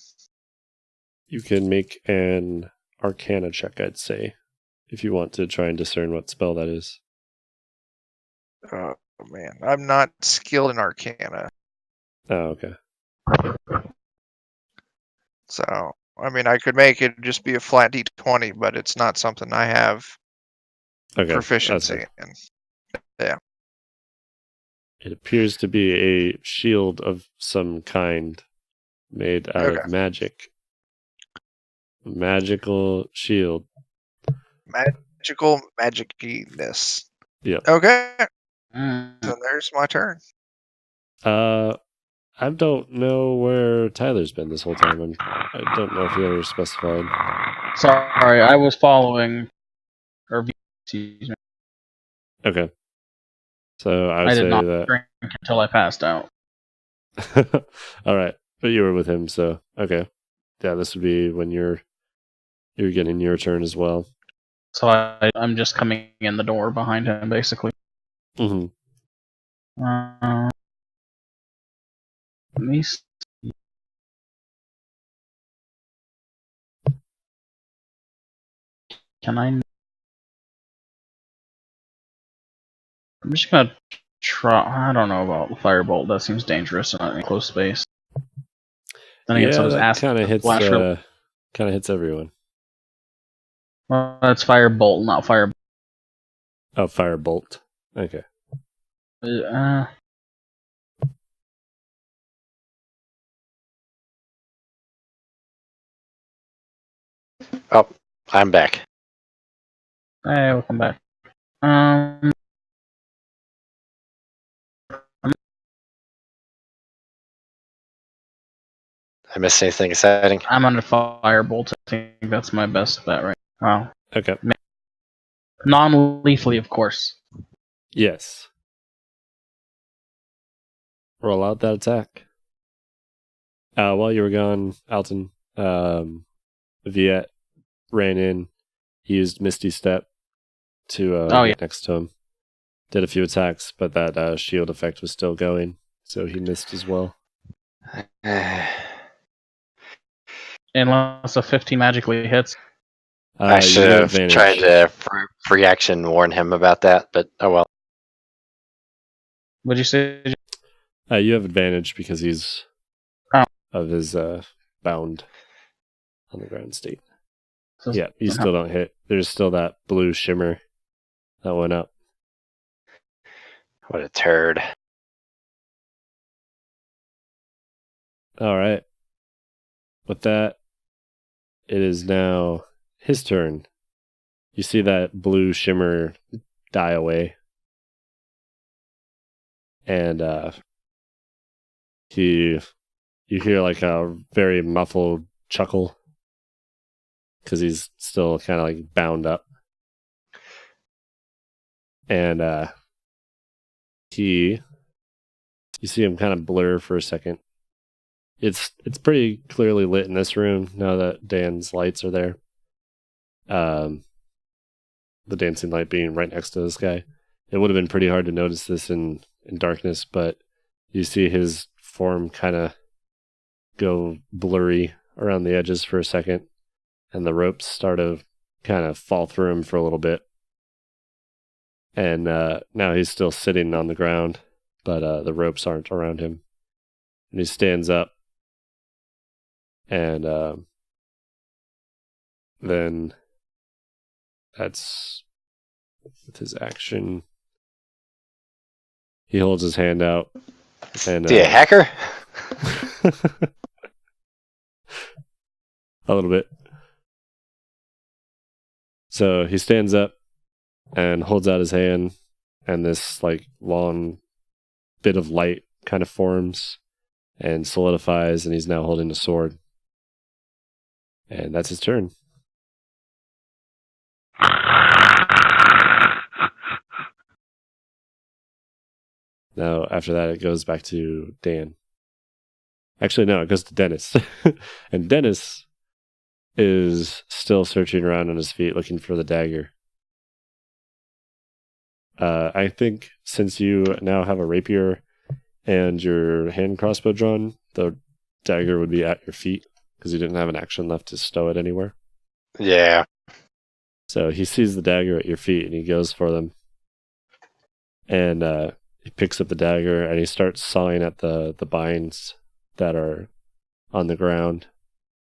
You can make an Arcana check, I'd say, if you want to try and discern what spell that is. Oh man, I'm not skilled in Arcana, Oh, okay. so I mean I could make it just be a flat D20, but it's not something I have Okay. proficiency in. It appears to be a shield of some kind made out Okay. of magic. Magical shield. Magical magiciness. Yep. Okay, Mm. so there's my turn. I don't know where Tyler's been this whole time. I don't know if you ever specified. Sorry, I was following. Or excuse me. Okay. So I I would did say not that. drink until I passed out. All right, but you were with him, so okay. Yeah, this would be when you're getting your turn as well. So I'm just coming in the door behind him, basically. Mm-hmm. Let me see. Can I? I'm just gonna try. I don't know about the firebolt. That seems dangerous in close space. Then again, so Yeah, does that acid kind of hits. flash. Kind of hits everyone. Well, that's firebolt, not fire. Oh, firebolt. Okay. Oh, I'm back. Hey, welcome back. I missed anything exciting? I'm under firebolt. I think that's my best bet right now. Okay. Non-lethally, of course. Yes. Roll out that attack. While you were gone, Alton, Viet ran in. He used Misty Step to get next to him. Did a few attacks, but that shield effect was still going, so he missed as well. Unless a 15 magically hits. I You should get have advantage. tried to free action warn him about that, but oh well. What'd you say? You have advantage because he's of his bound on the ground state. So Yeah, you still don't hit. There's still that blue shimmer that went up. What a turd. All right. With that, it is now his turn. You see that blue shimmer die away. And you hear like a very muffled chuckle because he's still kind of like bound up. And you see him kind of blur for a second. It's pretty clearly lit in this room now that Dan's lights are there. The dancing light being right next to this guy. It would have been pretty hard to notice this in darkness, but you see his form kind of go blurry around the edges for a second, and the ropes start to kind of fall through him for a little bit. And now he's still sitting on the ground, but the ropes aren't around him. And he stands up, and then that's with his action. He holds his hand out, and a hacker? a little bit. So he stands up and holds out his hand, and this like long bit of light kind of forms and solidifies, and he's now holding a sword. And that's his turn. Now, after that, it goes back to Dan. Actually, no, it goes to Dennis. And Dennis is still searching around on his feet looking for the dagger. I think since you now have a rapier and your hand crossbow drawn, the dagger would be at your feet because you didn't have an action left to stow it anywhere. Yeah. So he sees the dagger at your feet and he goes for them. And he picks up the dagger and he starts sawing at the binds that are on the ground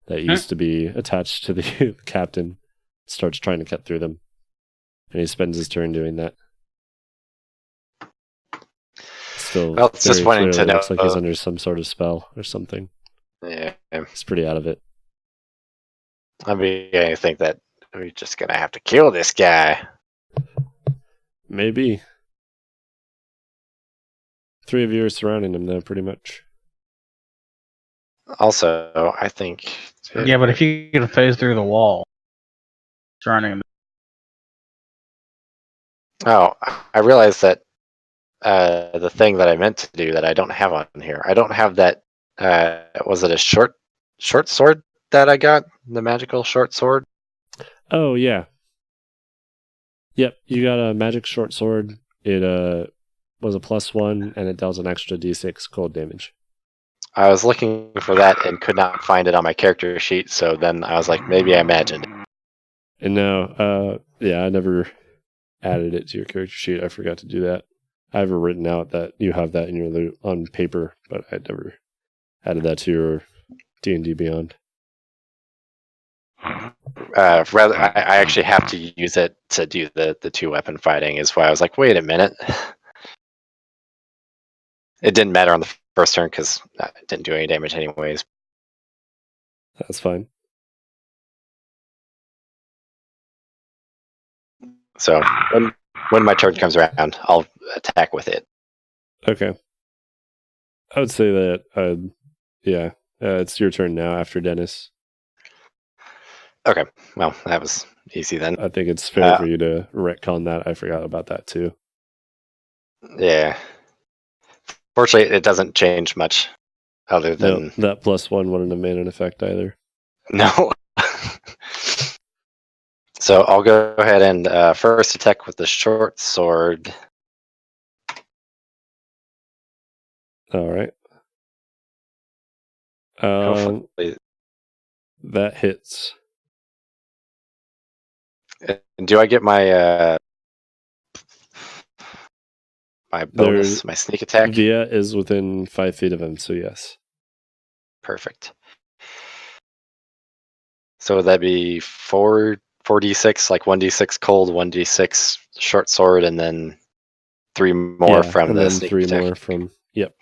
that used to be attached to the captain. Starts trying to cut through them. And he spends his turn doing that. Still, well, it's just wanting to know. Looks like he's under some sort of spell or something. Yeah. He's pretty out of it. I mean, I think that we're just gonna have to kill this guy. Maybe. 3 of you are surrounding him, though, pretty much. Also, I think. Yeah, but if you can phase through the wall surrounding him. Oh, I realized that the thing that I meant to do that I don't have on here. I don't have that. Was it a short sword that I got? The magical short sword? Oh, yeah. Yep, you got a magic short sword. It was a +1, and it deals an extra d6 cold damage. I was looking for that and could not find it on my character sheet, so then I was like, maybe I imagined it. And no, yeah, I never added it to your character sheet. I forgot to do that. I have it written out that you have that in your loot on paper, but I never added that to your D&D Beyond. Rather, I actually have to use it to do the 2-weapon fighting, is why I was like, wait a minute. It didn't matter on the first turn because it didn't do any damage anyways. That's fine. So when my turn comes around, I'll attack with it. Okay. I would say that, yeah, it's your turn now after Dennis. Okay, well, that was easy then. I think it's fair for you to retcon that. I forgot about that too. Yeah. Fortunately, it doesn't change much other than... No, that +1 wouldn't have made an effect either. No. So I'll go ahead and first attack with the short sword. All right. Hopefully. That hits. Do I get my my bonus, my sneak attack? Via is within 5 feet of him, so yes. Perfect. So would that be 4d6, like 1d6 cold, 1d6 short sword, and then 3 more from and the then sneak 3 attack? more from... Yep.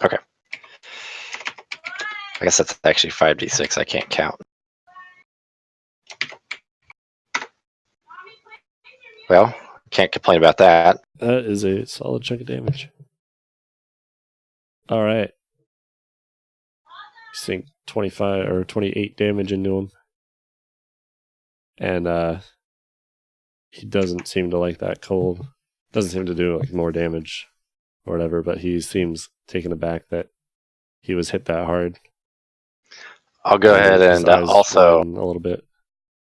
Okay. I guess that's actually 5d6. I can't count. Well, can't complain about that. That is a solid chunk of damage. All right. Sink 25 or 28 damage into him. And he doesn't seem to like that cold. Doesn't seem to do like more damage or whatever, but he seems taken aback that he was hit that hard. I'll go ahead His and eyes also widen a little bit.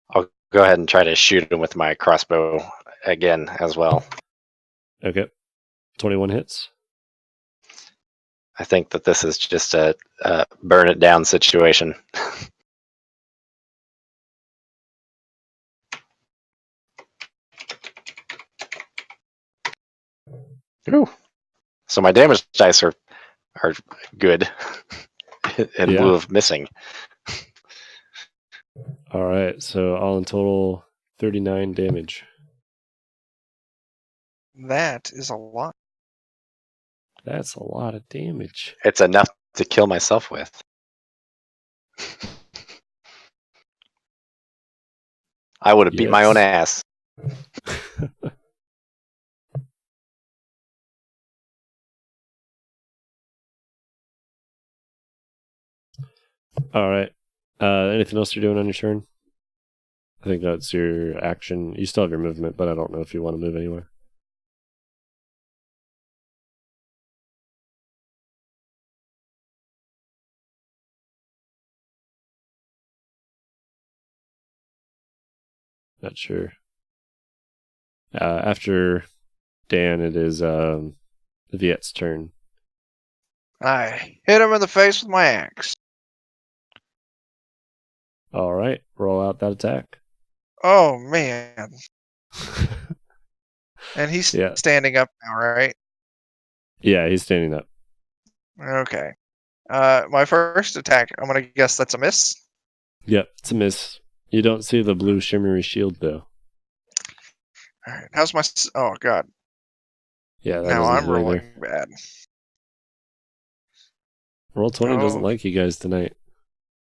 I'll go ahead and try to shoot him with my crossbow again as well. Okay. 21 hits. I think that this is just a burn it down situation. Ooh. So my damage dice are good in Yeah. lieu of missing. All right, so all in total, 39 damage. That is a lot. That's a lot of damage. It's enough to kill myself with. I would have beat my own ass. All right. Anything else you're doing on your turn? I think that's your action. You still have your movement, but I don't know if you want to move anywhere. Not sure. After Dan, it is Viet's turn. I hit him in the face with my axe. All right, roll out that attack. Oh man! And he's Yeah. standing up now, right? Yeah, he's standing up. Okay. My first attack, I'm gonna guess that's a miss. Yep, it's a miss. You don't see the blue shimmery shield though. All right. How's my? Oh god! Yeah, that Now doesn't I'm do rolling either. bad. Roll 20 doesn't Oh. like you guys tonight.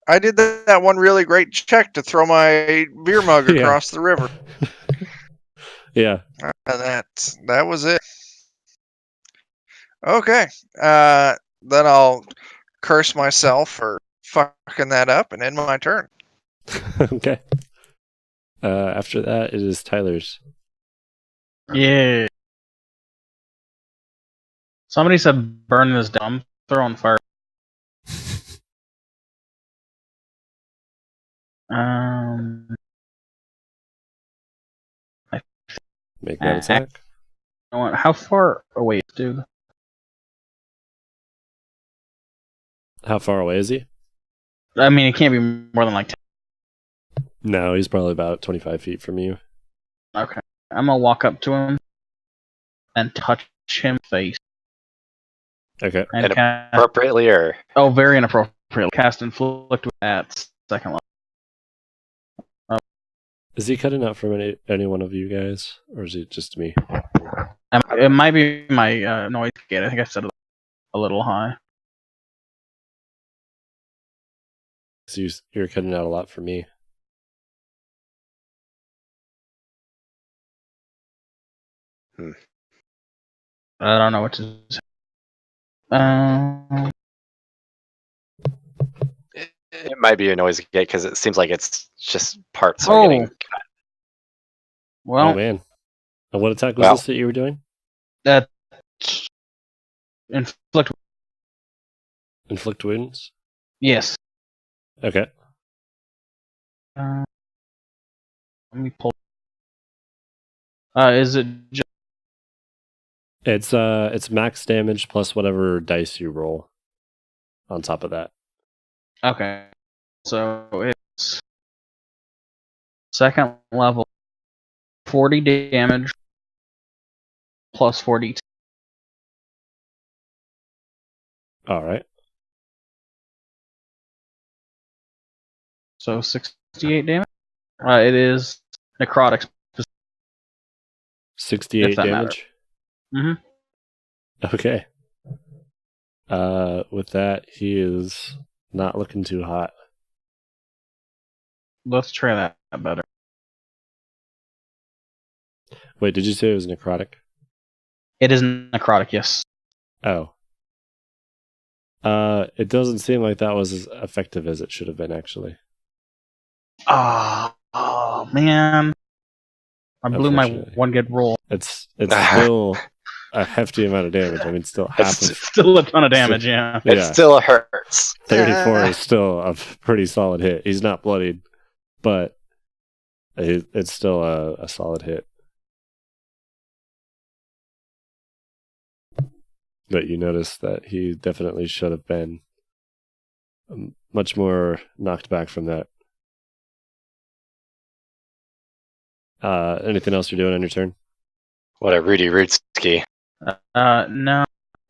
I did that one really great check to throw my beer mug Yeah. across the river. Yeah. And that was it. Okay. Then I'll curse myself for fucking that up and end my turn. Okay. After that, it is Tyler's. Yeah. Somebody said burn this down. Throw on fire. Make that attack. How far away, dude? How far away is he? I mean, it can't be more than like 10. No, he's probably about 25 feet from you. Okay. I'm gonna walk up to him and touch him face. Okay. And cast, Appropriately or very inappropriate. Cast inflict at second level. Is he cutting out from any one of you guys? Or is it just me? It might be my noise gate. I think I set it a little high. So you're cutting out a lot for me. I don't know what to say. it might be a noisy gate because it seems like it's just parts are getting cut. Well, Oh, man. And what attack was this that you were doing? That inflict. Inflict wounds? Yes. Okay. Let me pull. Is it just It's max damage plus whatever dice you roll on top of that. okay? So it's second level, 40 damage plus 40. All right. So 68 damage. It is necrotic. 68 If that damage. Mm-hmm. Okay. With that, he is not looking too hot. Let's try that better. Wait, did you say it was necrotic? It is necrotic, yes. Oh. It doesn't seem like that was as effective as it should have been, actually. Oh man. I blew my Unfortunately. one good roll. It's still a hefty amount of damage. I mean, still half of Still a ton of damage, yeah. It still hurts. 34 is still a pretty solid hit. He's not bloodied, but it's still a solid hit. But you notice that he definitely should have been much more knocked back from that. Anything else you're doing on your turn? What a Rudy Rootski. No.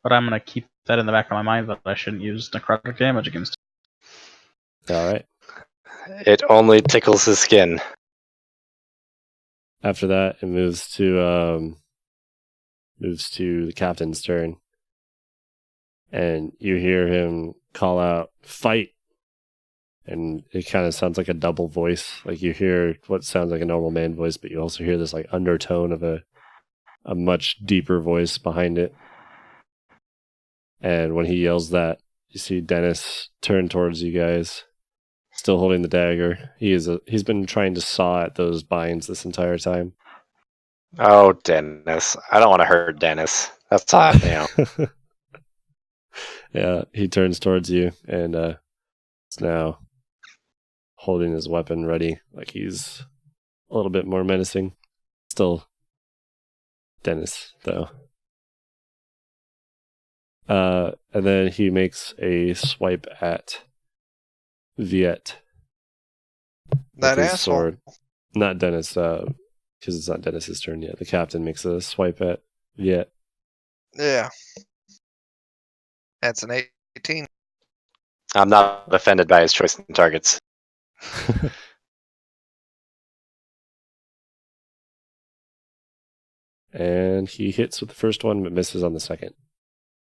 but I'm gonna keep that in the back of my mind that I shouldn't use necrotic damage against him. All right. It only tickles his skin. After that, it moves to the captain's turn, and you hear him call out, "Fight!" And it kind of sounds like a double voice. Like you hear what sounds like a normal man voice, but you also hear this like undertone of a much deeper voice behind it. And when he yells that, you see Dennis turn towards you guys, still holding the dagger. He's been trying to saw at those binds this entire time. Oh, Dennis. I don't want to hurt Dennis. That's hot, Yeah, he turns towards you and is now holding his weapon ready, like he's a little bit more menacing. Still Dennis, though. And then he makes a swipe at Viet. That with his asshole. sword. Not Dennis, because it's not Dennis's turn yet. The captain makes a swipe at Viet. Yeah. That's an 18. I'm not offended by his choice in targets. And he hits with the first one, but misses on the second.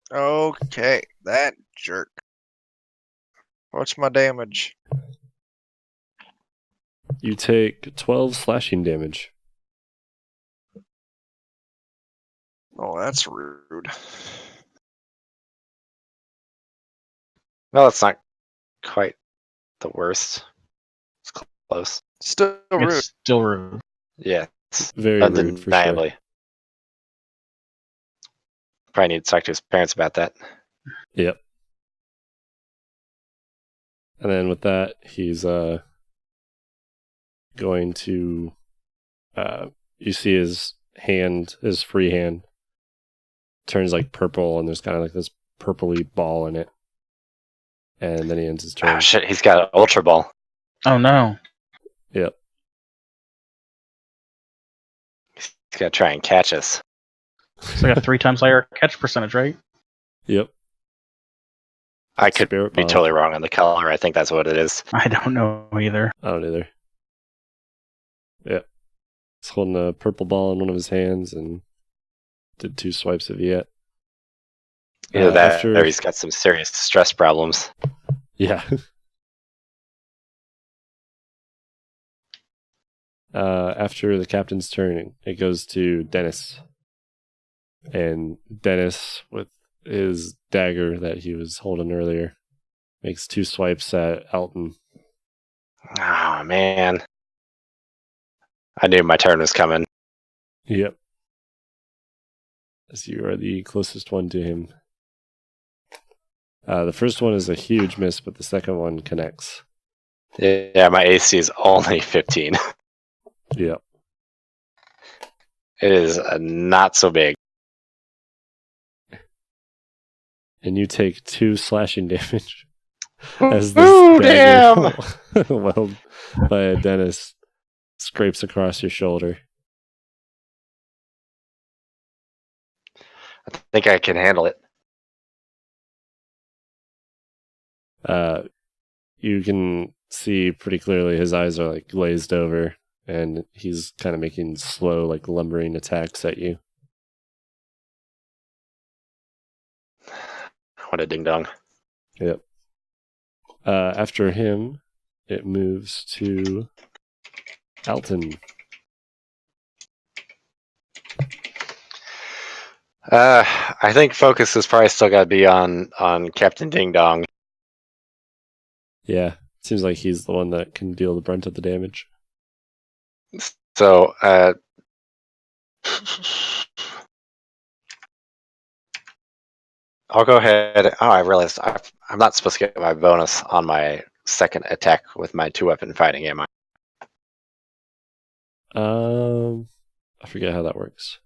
Okay, that jerk. What's my damage? You take 12 slashing damage. Oh, that's rude. Well, it's not quite the worst. It's close. Still rude. It's still rude. Yeah, Very rude, for sure. undeniably. Probably need to talk to his parents about that. Yep. And then with that, he's going to... you see his hand, his free hand, turns like purple, and there's kind of like this purpley ball in it. And then he ends his turn. Oh shit, he's got an Ultra Ball. Oh no. Yep. He's gonna try and catch us. So I got 3 times higher catch percentage, right? Yep. I could Spirit be Ball. totally wrong on the color. I think that's what it is. I don't know either. I don't either. Yep. He's holding a purple ball in one of his hands and did 2 swipes of Viet. Either that after- or he's got some serious stress problems. Yeah. After the captain's turn, it goes to Dennis. And Dennis, with his dagger that he was holding earlier, makes 2 swipes at Alton. Oh man. I knew my turn was coming. Yep. As you are the closest one to him. The first one is a huge miss, but the second one connects. Yeah, my AC is only 15. Yep. It is not so big. And you take 2 slashing damage as this Ooh, dagger weld by Dennis scrapes across your shoulder. I think I can handle it. You can see pretty clearly his eyes are like glazed over, and he's kind of making slow, like lumbering attacks at you. What a ding dong. Yep. After him, it moves to Alton. I think focus is probably still got to be on Captain Ding Dong. Yeah, seems like he's the one that can deal the brunt of the damage. So, I'll go ahead. Oh, I realized I'm not supposed to get my bonus on my second attack with my 2-weapon fighting, am I? I forget how that works.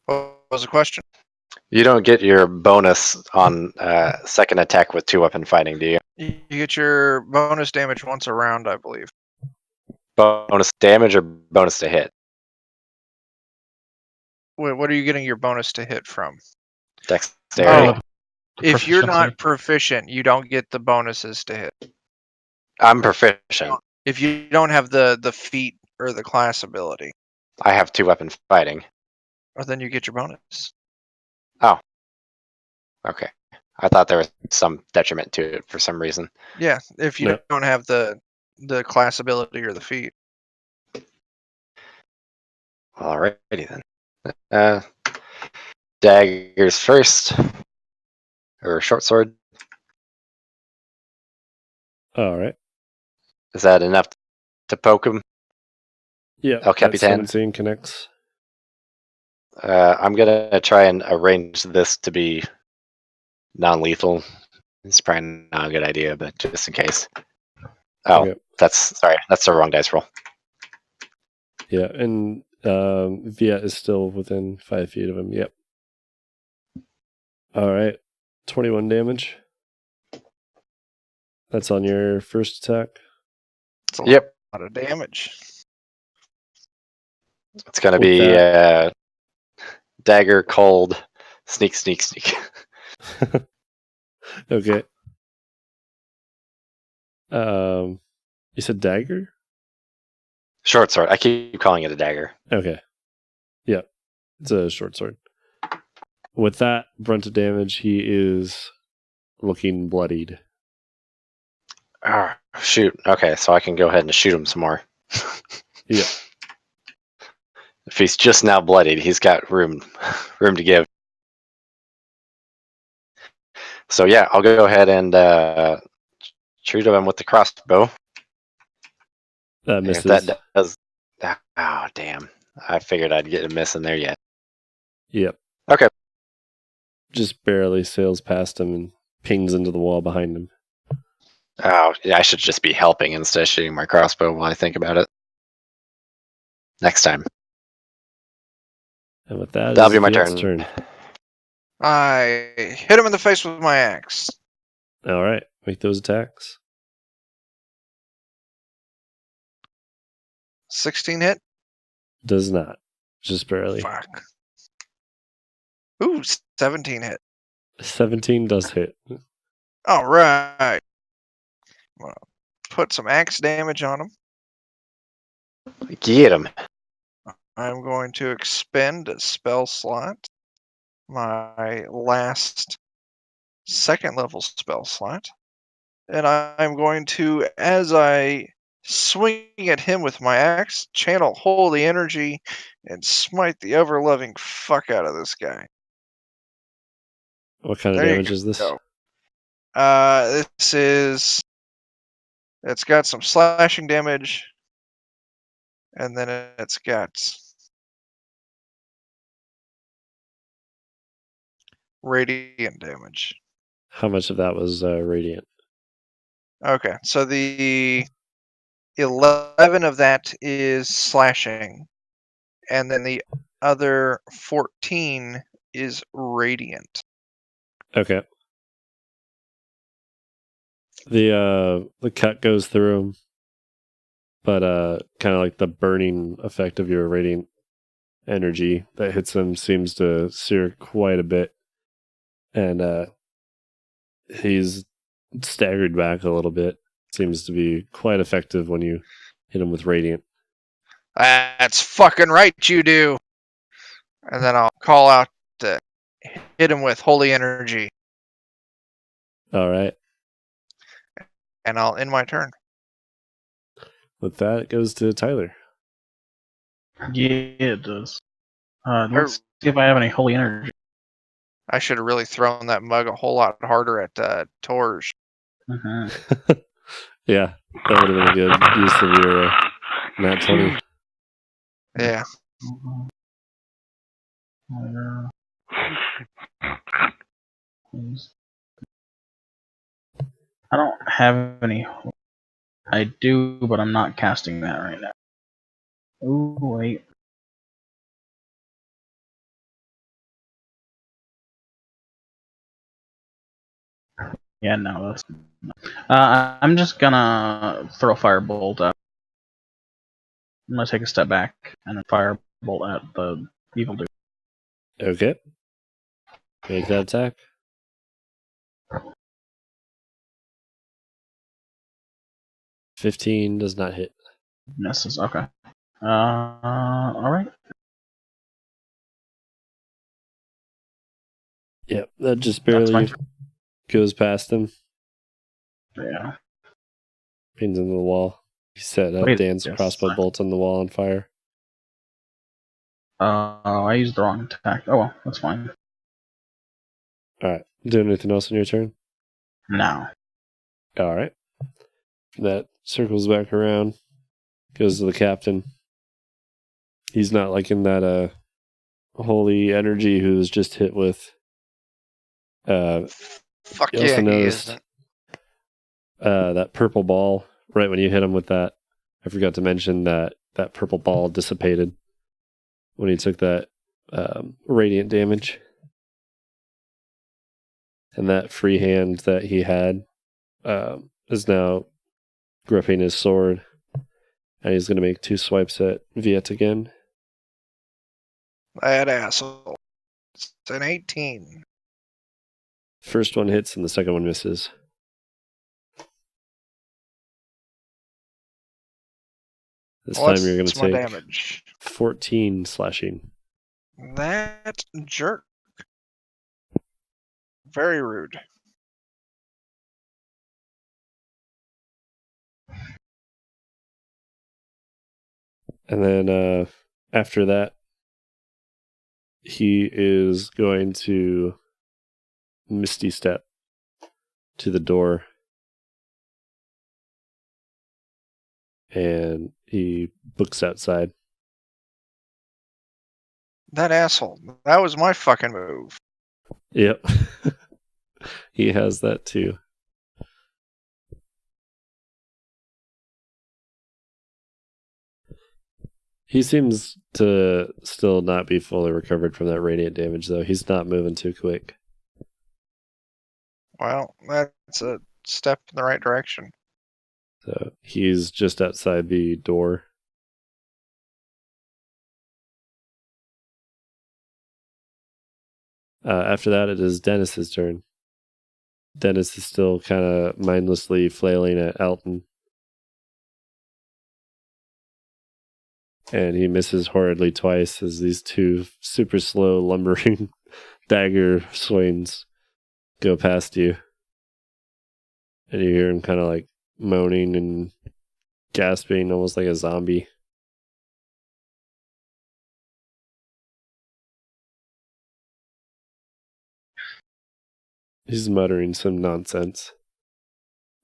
What was the question? You don't get your bonus on second attack with 2-weapon fighting, do you? You get your bonus damage once a round, I believe. Bonus damage or bonus to hit? What are you getting your bonus to hit from? Dexterity. Oh, if you're Proficiency. not proficient, you don't get the bonuses to hit. I'm proficient. If you don't have the feat or the class ability, I have 2-weapon fighting. well, then you get your bonus. Okay. I thought there was some detriment to it for some reason. Yeah, if you No. don't have the class ability or the feat. Alrighty then. Daggers first. Or short sword. All right. Is that enough to poke him? Yeah. El that Capitan. 17 connects. I'm gonna try and arrange this to be non-lethal. It's probably not a good idea, but just in case. Oh, Okay. that's the wrong dice roll. Yeah, and Viet is still within 5 feet of him. Yep. All right. 21 damage. That's on your first attack. It's a Yep, lot of damage. it's gonna With be that- dagger, cold, sneak. Okay. You said dagger? Short sword. I keep calling it a dagger. Okay. Yeah. It's a short sword. With that brunt of damage, he is looking bloodied. Oh, shoot. Okay, so I can go ahead and shoot him some more. Yeah. If he's just now bloodied, he's got room to give. So yeah, I'll go ahead and shoot him with the crossbow. That And misses. if that does, oh damn! I figured I'd get a miss in there yet. Yep. Okay. Just barely sails past him and pings into the wall behind him. Oh, yeah, I should just be helping instead of shooting my crossbow while I think about it. Next time. And with that, That'll is be my Viet's turn. I hit him in the face with my axe. All right. Make those attacks. 16 hit. Does not. Just barely. Fuck. Ooh, 17 hit. 17 does hit. All right. I'm gonna put some axe damage on him. Get him. I'm going to expend a spell slot. My last second level spell slot. And I'm going to, as I swing at him with my axe, channel holy energy and smite the ever-loving fuck out of this guy. What kind of There you damage is this? go. This is. It's got some slashing damage, and then it's got radiant damage. How much of that was radiant? Okay, so the 11 of that is slashing, and then the other 14 is radiant. Okay. The cut goes through him, but kind of like the burning effect of your radiant energy that hits him seems to sear quite a bit, and he's staggered back a little bit. Seems to be quite effective when you hit him with radiant. That's fucking right, you do. And then I'll call out to hit him with holy energy, All right. and I'll end my turn. With that, it goes to Tyler. Yeah, it does. Let's see if I have any holy energy. I should have really thrown that mug a whole lot harder at Torge. Uh-huh. Yeah, that would have been a good use of your nat 20. Yeah. I don't have any. I do, but I'm not casting that right now. Ooh, wait. Yeah, no, that's. I'm just gonna throw a firebolt out. I'm gonna take a step back and then firebolt at the evil dude. Okay. Make that attack. $15 does not hit. Misses. Okay. All right. Yep, that just That's barely fine. goes past him. Yeah. Pins into the wall. He set Wait, Dan's yes, crossbow fine. bolt on the wall on fire. I used the wrong attack. Oh well, that's fine. Alright. Doing anything else on your turn? Now. Alright. That circles back around. Goes to the captain. He's not liking that holy energy who was just hit with. Fuck You also yeah, he noticed isn't. that purple ball right when you hit him with that. I forgot to mention that that purple ball dissipated when he took that radiant damage. And that free hand that he had is now gripping his sword. And he's going to make 2 swipes at Viet again. That asshole. It's an 18. First one hits and the second one misses. This time you're going What's to my take damage? 14 slashing. That jerk. Very rude. And then after that, he is going to Misty Step to the door. And he books outside. That asshole. That was my fucking move. Yep. He has that too. He seems to still not be fully recovered from that radiant damage, though. He's not moving too quick. Well, that's a step in the right direction. So he's just outside the door. After that, it is Dennis's turn. Dennis is still kind of mindlessly flailing at Alton. And he misses horridly twice as these 2 super slow lumbering dagger swings go past you. And you hear him kind of like moaning and gasping, almost like a zombie. He's muttering some nonsense.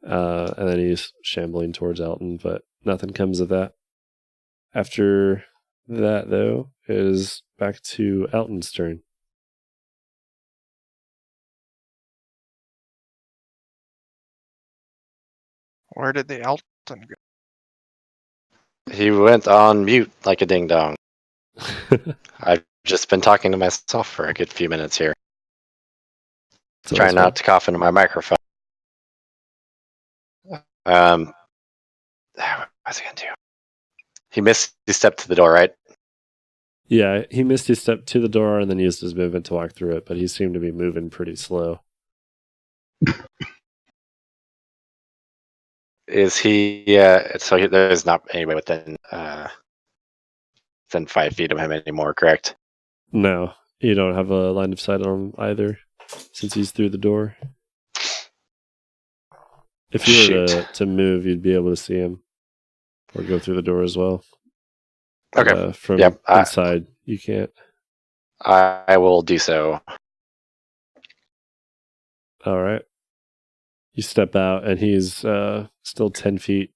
And then he's shambling towards Alton, but nothing comes of that. After that, though, it is back to Alton's turn. Where did the Elton go? He went on mute like a ding dong. I've just been talking to myself for a good few minutes here. Trying not to cough into my microphone. What was I gonna do? He missed his step to the door, right? Yeah, he missed his step to the door and then used his movement to walk through it, but he seemed to be moving pretty slow. Is he? There's not anybody within 5 feet of him anymore, correct? No, you don't have a line of sight on him either, since he's through the door. If you were to move, you'd be able to see him, or go through the door as well. Okay. From Yep, inside, you can't. I will do so. All right. You step out, and he's still 10 feet.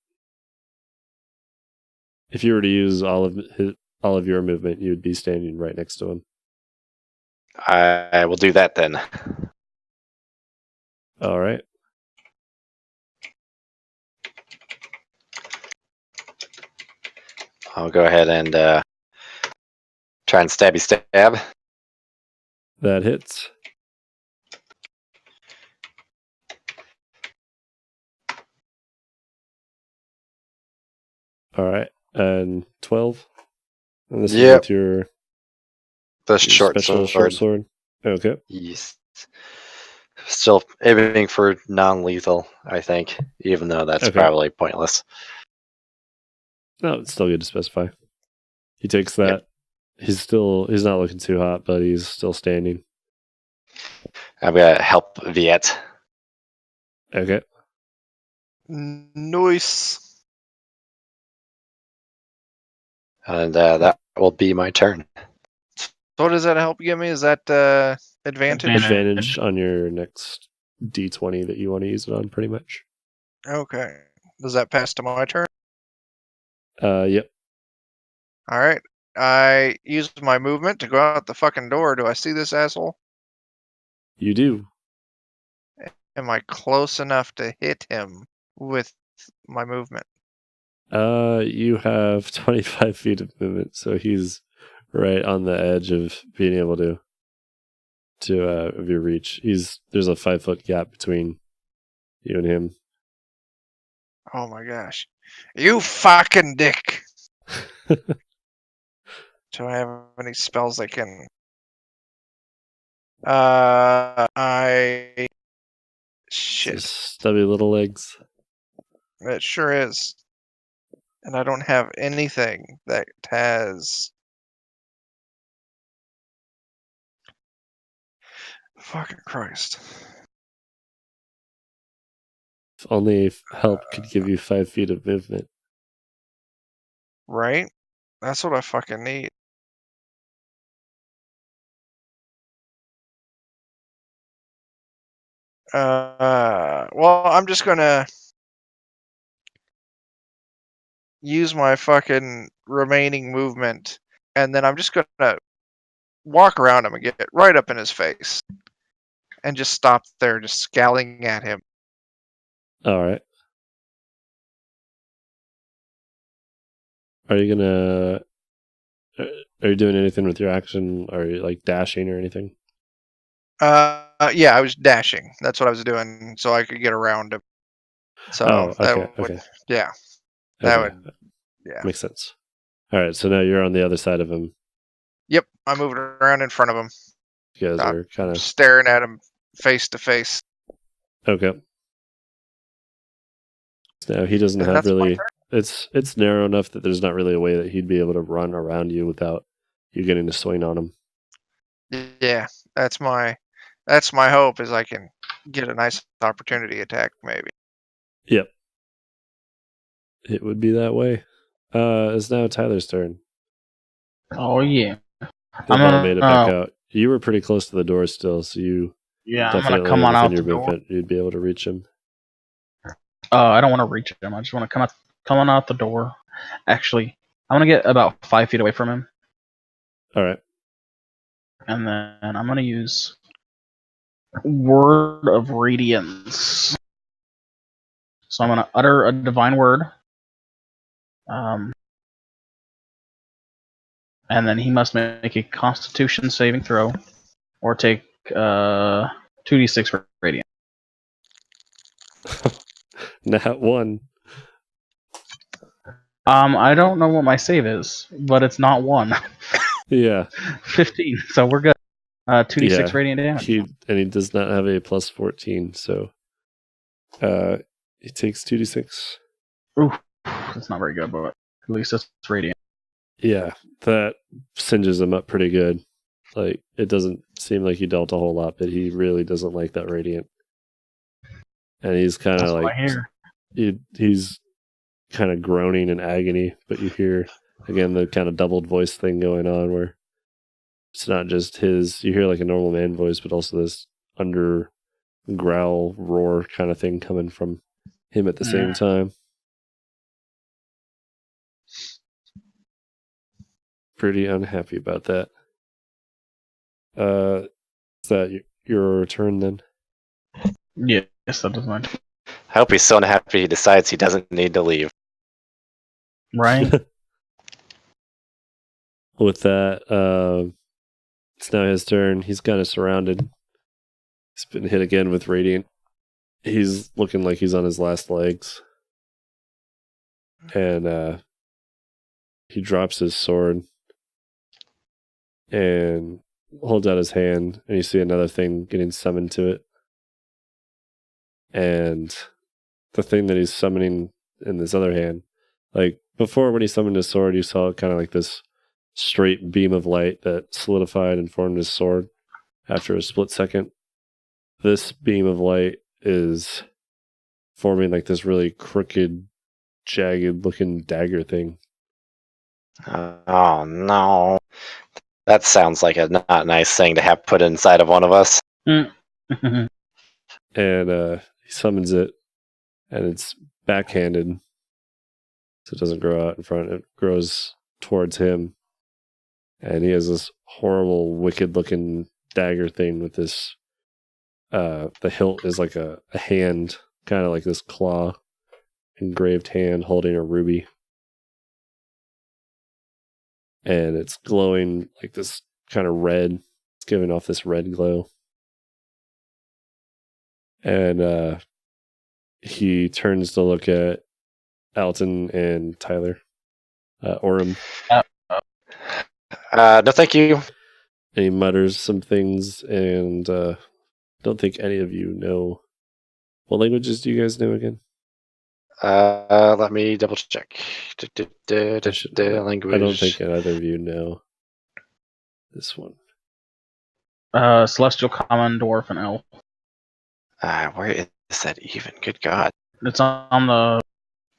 If you were to use all of your movement, you'd be standing right next to him. I will do that then. All right. I'll go ahead and try and stabby stab. That hits. All right. And 12. And this is with your... The Your short special sword. short sword. Okay. Yes. Still aiming for non-lethal, I think, even though that's Okay. probably pointless. No, it's still good to specify. He takes that. He's not looking too hot, but he's still standing. I'm gonna help Viet. Okay. Nice. And that will be my turn. So what does that help give me? Is that advantage? Advantage on your next D20 that you want to use it on, pretty much. Okay. Does that pass to my turn? Yep. All right. I used my movement to go out the fucking door. Do I see this asshole? You do. Am I close enough to hit him with my movement? You have 25 feet of movement, so he's right on the edge of being able to of your reach. There's a 5-foot gap between you and him. Oh my gosh. You fucking dick. Do I have any spells that can... Shit. Just stubby little legs. It sure is. And I don't have anything that has... Fucking Christ. If only help could give you 5 feet of movement. Right? That's what I fucking need. Well, I'm just gonna use my fucking remaining movement, and then I'm just gonna walk around him and get right up in his face, and just stop there, just scowling at him. All right. Are you gonna? Are you doing anything with your action? Are you like dashing or anything? Yeah, I was dashing. That's what I was doing, so I could get around him. So okay. yeah, that Okay. would, yeah. Makes sense. All right, so now you're on the other side of him. Yep, I moved around in front of him, You guys are kind of staring at him face to face. okay. Now he doesn't And have that's my really. turn? It's narrow enough that there's not really a way that he'd be able to run around you without you getting to swing on him. Yeah, that's my hope, is I can get a nice opportunity attack maybe. Yep. It would be that way. It's now Tyler's turn. Oh yeah. They all made it back out. You were pretty close to the door still, so you Yeah, I'm definitely gonna come on within out your the door. movement, you'd be able to reach him. I don't want to reach him. I just want to come on out the door. Actually, I want to get about 5 feet away from him, All right. and then I'm gonna use Word of Radiance. So I'm gonna utter a divine word, and then he must make a Constitution saving throw, or take 2d6 radiant. Nat 1. I don't know what my save is, but it's not 1. Yeah. 15. So we're good. 2d6 Yeah. radiant damage. He does not have a plus 14, so he takes 2d6. Ooh, that's not very good, but at least it's radiant. Yeah, that singes him up pretty good. Like, it doesn't seem like he dealt a whole lot, but he really doesn't like that radiant. And he's kind of like, he's kind of groaning in agony, but you hear, again, the kind of doubled voice thing going on where it's not just his, you hear like a normal man voice, but also this under growl roar kind of thing coming from him at the same time. Pretty unhappy about that. Is that your turn then? Yes, that does mine. I hope he's so unhappy he decides he doesn't need to leave. Right? With that, it's now his turn. He's kind of surrounded. He's been hit again with radiant. He's looking like he's on his last legs. And he drops his sword. and holds out his hand, and you see another thing getting summoned to it. And the thing that he's summoning in this other hand, like before when he summoned his sword, you saw kind of like this straight beam of light that solidified and formed his sword after a split second. This beam of light is forming like this really crooked, jagged looking dagger thing. Oh no. That sounds like a not nice thing to have put inside of one of us. And he summons it, and it's backhanded, so it doesn't grow out in front. It grows towards him, and he has this horrible, wicked-looking dagger thing with this. The hilt is like a hand, kind of like this claw, engraved hand holding a ruby, and it's glowing like this kind of red. It's giving off this red glow. And he turns to look at Alton and Tyler. Orem. No, thank you. And he mutters some things, and don't think any of you know. What languages do you guys know again? Let me double check. Language. I don't think either of you know this one. Celestial, Common, Dwarf, and Elf. Where is that even? Good God. It's on the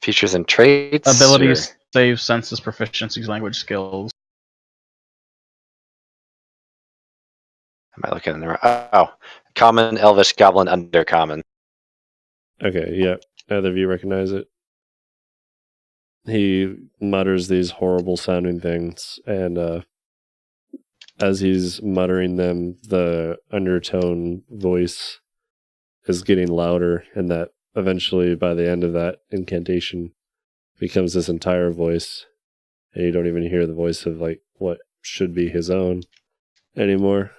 Features and traits. abilities, save, senses, proficiencies, language, skills. Am I looking in the right? Oh, Common, Elvish, Goblin, Undercommon. Okay, yeah. Either of you recognize it? He mutters these horrible sounding things, and as he's muttering them, the undertone voice is getting louder, and that eventually, by the end of that incantation, becomes this entire voice, and you don't even hear the voice of like what should be his own anymore.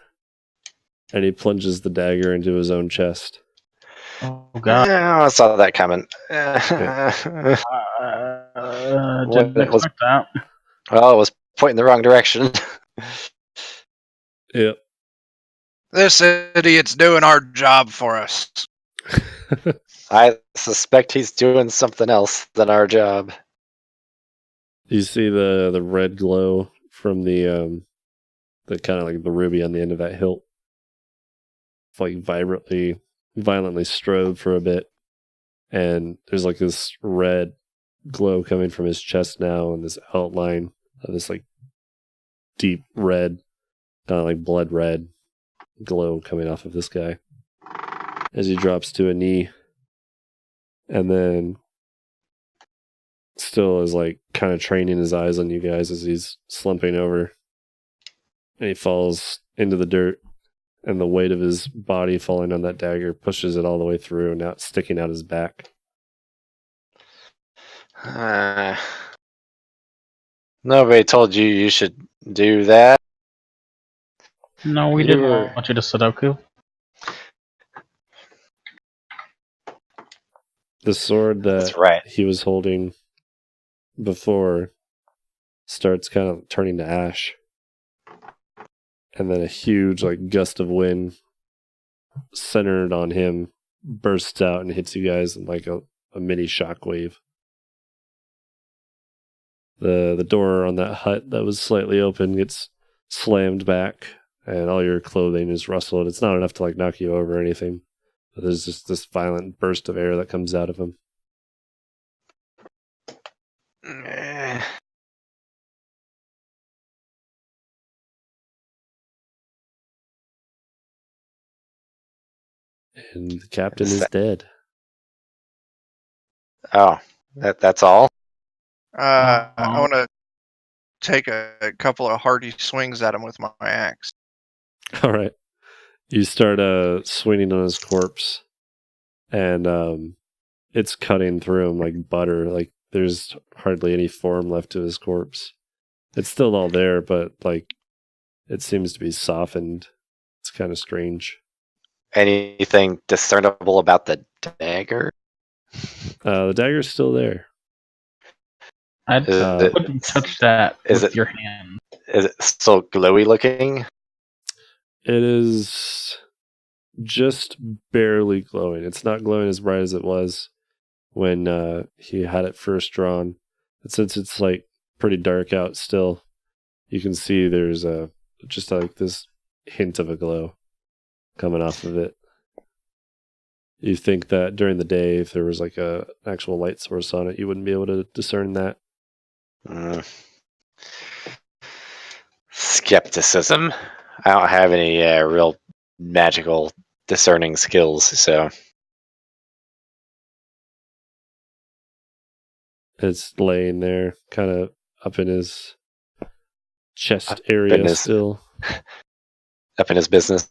And he plunges the dagger into his own chest. Oh God! I saw that coming. Didn't expect that. Well, it was pointing the wrong direction. Yep. This idiot's doing our job for us. I suspect he's doing something else than our job. You see the red glow from the kind of like the ruby on the end of that hilt. It's like violently strobe for a bit, and there's like this red glow coming from his chest now, and this outline of this like deep red, kind of like blood red glow coming off of this guy as he drops to a knee, and then still is like kind of training his eyes on you guys as he's slumping over, and he falls into the dirt, and the weight of his body falling on that dagger pushes it all the way through, and now it's sticking out his back. Nobody told you you should do that. No, we didn't want you to Sudoku. The sword that That's right. he was holding before starts kind of turning to ash. And then a huge like gust of wind centered on him bursts out and hits you guys in like a mini shockwave. The door on that hut that was slightly open gets slammed back, and all your clothing is rustled. It's not enough to like knock you over or anything, but there's just this violent burst of air that comes out of him. And the captain is dead. Oh, that's all? I want to take a couple of hearty swings at him with my axe. All right. You start swinging on his corpse, and it's cutting through him like butter. Like there's hardly any form left to his corpse. It's still all there, but like it seems to be softened. It's kind of strange. Anything discernible about the dagger? The dagger's still there. I wouldn't touch that with it- your hand. Is it still glowy looking? It is just barely glowing. It's not glowing as bright as it was when he had it first drawn. But since it's like pretty dark out still, you can see there's just like this hint of a glow coming off of it. You think that during the day, if there was like a actual light source on it, you wouldn't be able to discern that. Skepticism. I don't have any real magical discerning skills, so It's laying there, kind of up in his chest area his- still. up in his business.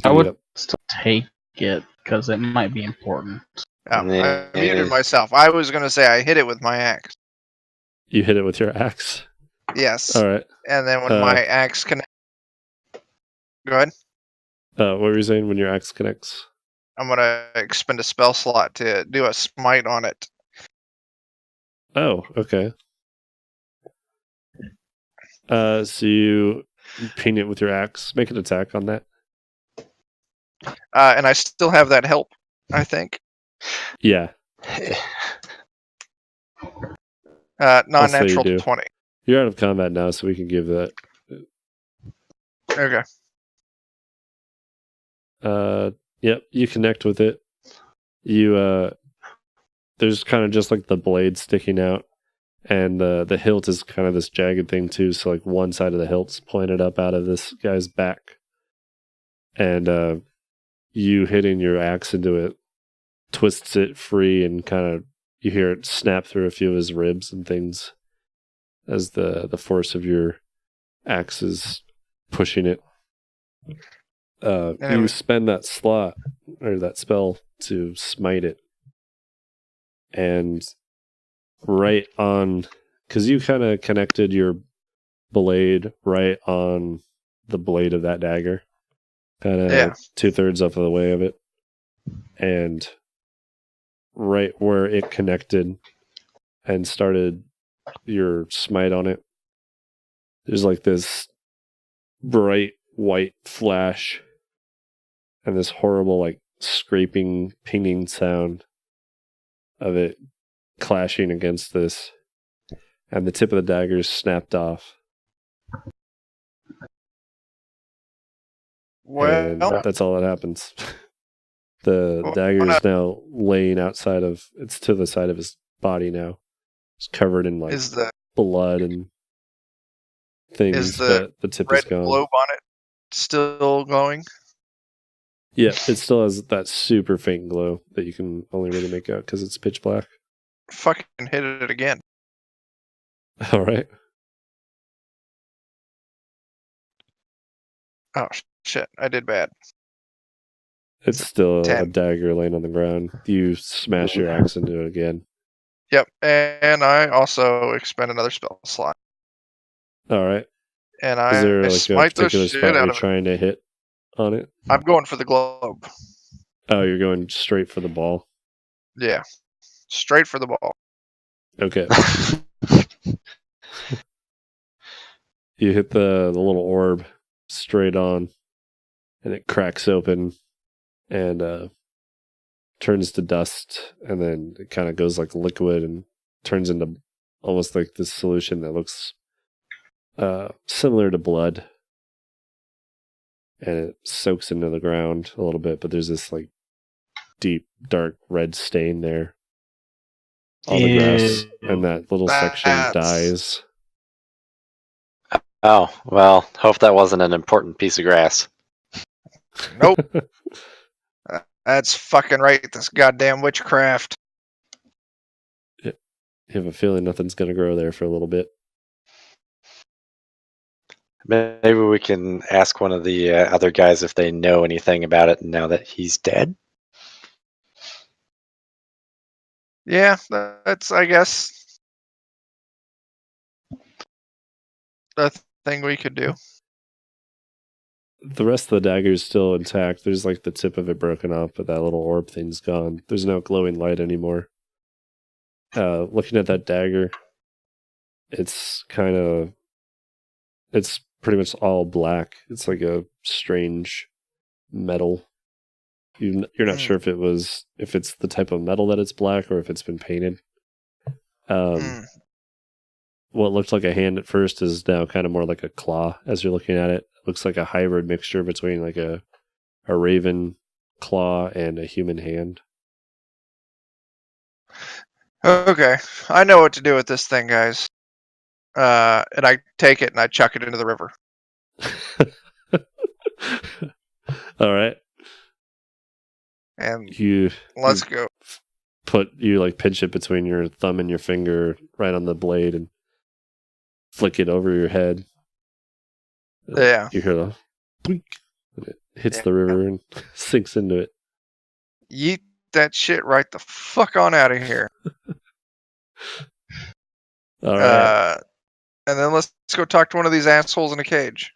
I would Yep. still take it because it might be important. Oh, I muted myself. I was going to say I hit it with my axe. You hit it with your axe. Yes. All right. And then when my axe connects... Go ahead. What were you saying when your axe connects? I'm going to expend a spell slot to do a smite on it. Oh, okay. So you ping it with your axe. Make an attack on that. And I still have that help, I think. Yeah. Non-natural do. 20. You're out of combat now, so we can give that. Okay. Yep, you connect with it. You there's kind of just like the blade sticking out, and the hilt is kind of this jagged thing too. So like one side of the hilt's pointed up out of this guy's back, and you hitting your axe into it twists it free, and kind of you hear it snap through a few of his ribs and things as the force of your axe is pushing it. You spend that slot or that spell to smite it, and right on, because you kind of connected your blade right on the blade of that dagger, kind of 2/3 up of the way of it, and right where it connected and started your smite on it, there's like this bright white flash and this horrible like scraping pinging sound of it clashing against this, and the tip of the dagger is snapped off. Well, and that's all that happens. The dagger is now laying outside of, it's to the side of his body now. It's covered in like blood and things, but the tip is gone. Red globe on it still glowing? Yeah, it still has that super faint glow that you can only really make out because it's pitch black. Fucking hit it again. All right. Oh, shit. I did bad. It's still 10. a dagger laying on the ground. You smash your axe into it again. Yep, and I also expend another spell slot. All right. And Is there like a smite the particular shit spot out you're of it. trying to hit on it? I'm going for the globe. Oh, you're going straight for the ball. Yeah. Straight for the ball. Okay. You hit the little orb straight on, and it cracks open and turns to dust, and then it kind of goes like liquid and turns into almost like this solution that looks similar to blood. And it soaks into the ground a little bit, but there's this like deep, dark red stain there on the grass, and that little section dies. Oh, well, hope that wasn't an important piece of grass. Nope. That's fucking right. This goddamn witchcraft. You have a feeling nothing's going to grow there for a little bit. Maybe we can ask one of the other guys if they know anything about it now that he's dead. Yeah, that's, I guess, the thing we could do. The rest of the dagger is still intact. There's like the tip of it broken off, but that little orb thing's gone. There's no glowing light anymore. Looking at that dagger, it's kind of It's pretty much all black. It's like a strange metal. You're not sure if it's the type of metal that it's black or if it's been painted. What looked like a hand at first is now kind of more like a claw as you're looking at it. It looks like a hybrid mixture between like a raven claw and a human hand. Okay, I know what to do with this thing, guys. And I take it and I chuck it into the river. All right. And Let's go. You like pinch it between your thumb and your finger right on the blade and flick it over your head. Yeah. You hear the boink, and it hits the river and sinks into it. Yeet that shit right the fuck on out of here. All right. And then let's go talk to one of these assholes in a cage.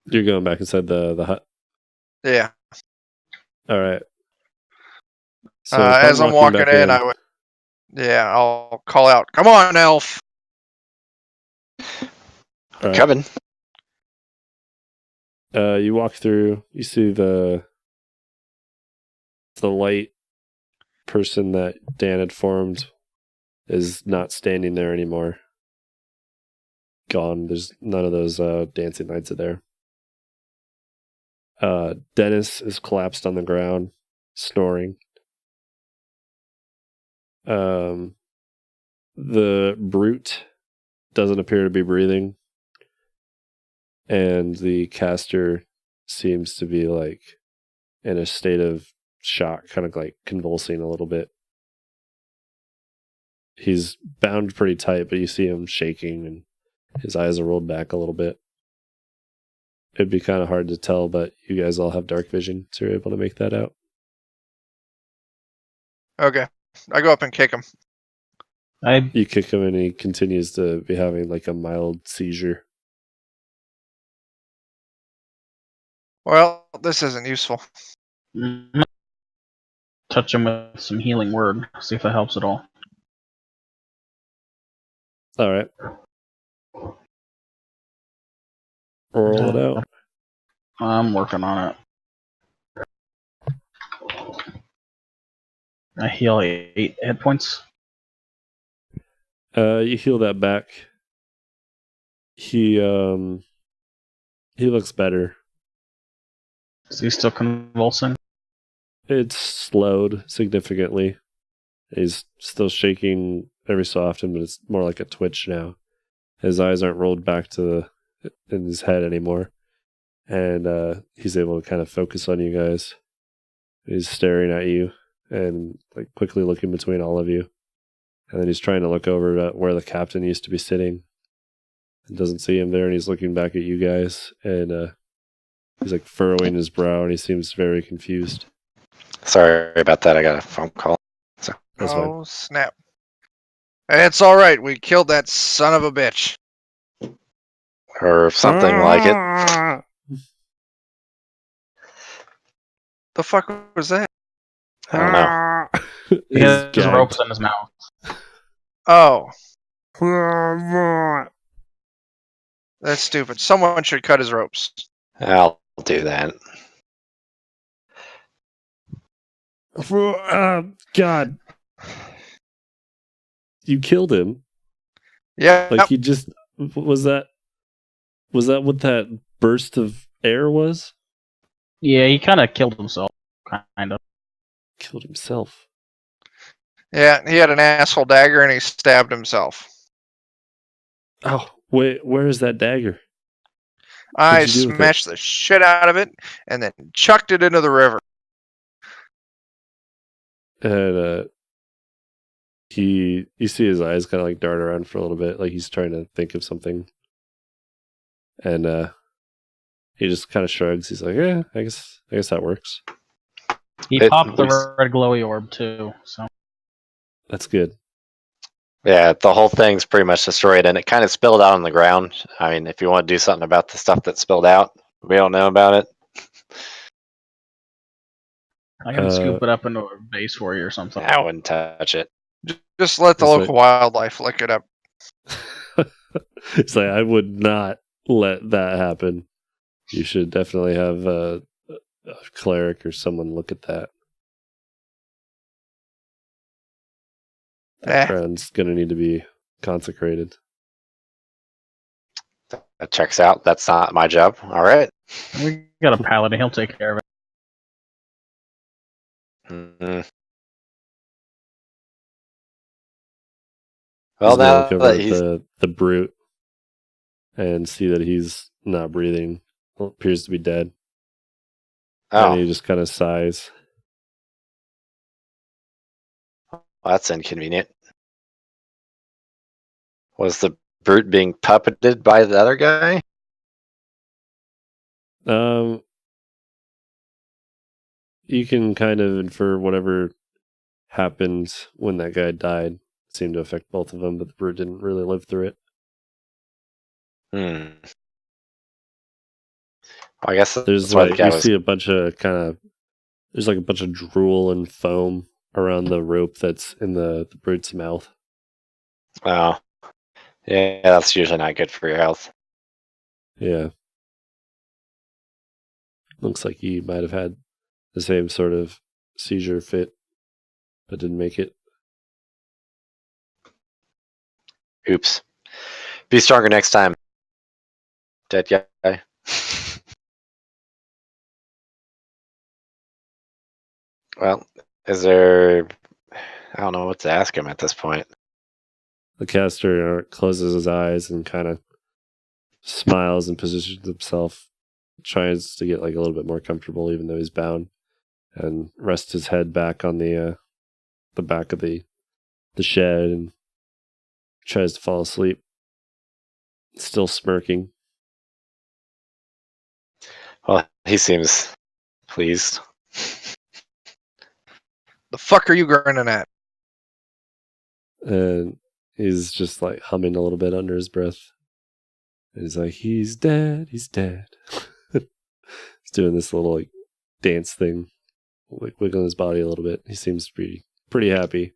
You're going back inside the hut. Yeah. All right. So as I'm walking in, I'll call out, "Come on, elf!" All right. Coming. You walk through. You see the light person that Dan had formed is not standing there anymore. Gone. There's none of those dancing lights are there. Dennis is collapsed on the ground, snoring. The brute doesn't appear to be breathing, and the caster seems to be like in a state of shock, kind of like convulsing a little bit. He's bound pretty tight, but you see him shaking and his eyes are rolled back a little bit. It'd be kind of hard to tell, but you guys all have dark vision, so you're able to make that out. Okay. I go up and kick him. You kick him and he continues to be having like a mild seizure. Well, this isn't useful. Touch him with some healing word. See if that helps at all. All right. Roll it out. I'm working on it. I heal 8 hit points. You heal that back. He looks better. Is he still convulsing? It's slowed significantly. He's still shaking every so often, but it's more like a twitch now. His eyes aren't rolled back in his head anymore. And he's able to kind of focus on you guys. He's staring at you and like quickly looking between all of you. And then he's trying to look over at where the captain used to be sitting. And doesn't see him there, and he's looking back at you guys. And he's like furrowing his brow, and he seems very confused. Sorry about that. I got a phone call. So That's fine. Snap. It's alright, we killed that son of a bitch. or something like it. The fuck was that? I don't know. He has ropes in his mouth. Oh. That's stupid. Someone should cut his ropes. I'll do that. God. You killed him. Yeah. Like he just was that what that burst of air was? Yeah, he kind of killed himself. Kind of. Killed himself. Yeah, he had an asshole dagger and he stabbed himself. Oh, wait, where is that dagger? I smashed the shit out of it and then chucked it into the river. And you see his eyes kind of like dart around for a little bit, like he's trying to think of something. And he just kind of shrugs. He's like, "Yeah, I guess that works." He popped the red glowy orb too, so that's good. Yeah, the whole thing's pretty much destroyed, and it kind of spilled out on the ground. I mean, if you want to do something about the stuff that spilled out, we don't know about it. I can scoop it up into a base for you or something. I wouldn't touch it. Just let the local wildlife lick it up. It's like, I would not let that happen. You should definitely have a cleric or someone look at that. That ground's going to need to be consecrated. That checks out. That's not my job. All right. We got a paladin. He'll take care of it. Mm. Well, He's going to now look over that at he's the brute and see that he's not breathing. Well, appears to be dead. And he just kind of sighs. Well, that's inconvenient. Was the brute being puppeted by the other guy? You can kind of infer whatever happened when that guy died. It seemed to affect both of them, but the brute didn't really live through it. I guess There's like, you see a bunch of there's like a bunch of drool and foam around the rope that's in the brute's mouth. Oh. Yeah, that's usually not good for your health. Yeah. Looks like he might have had the same sort of seizure fit, but didn't make it. Oops. Be stronger next time. Dead guy. Well, is there... I don't know what to ask him at this point. The caster closes his eyes and kind of smiles and positions himself, tries to get like a little bit more comfortable even though he's bound, and rests his head back on the back of the shed and tries to fall asleep, still smirking. Well, he seems pleased. The fuck are you grinning at? And he's just like humming a little bit under his breath. And he's like, he's dead, he's dead. He's doing this little like dance thing, like wiggling his body a little bit. He seems to be pretty happy.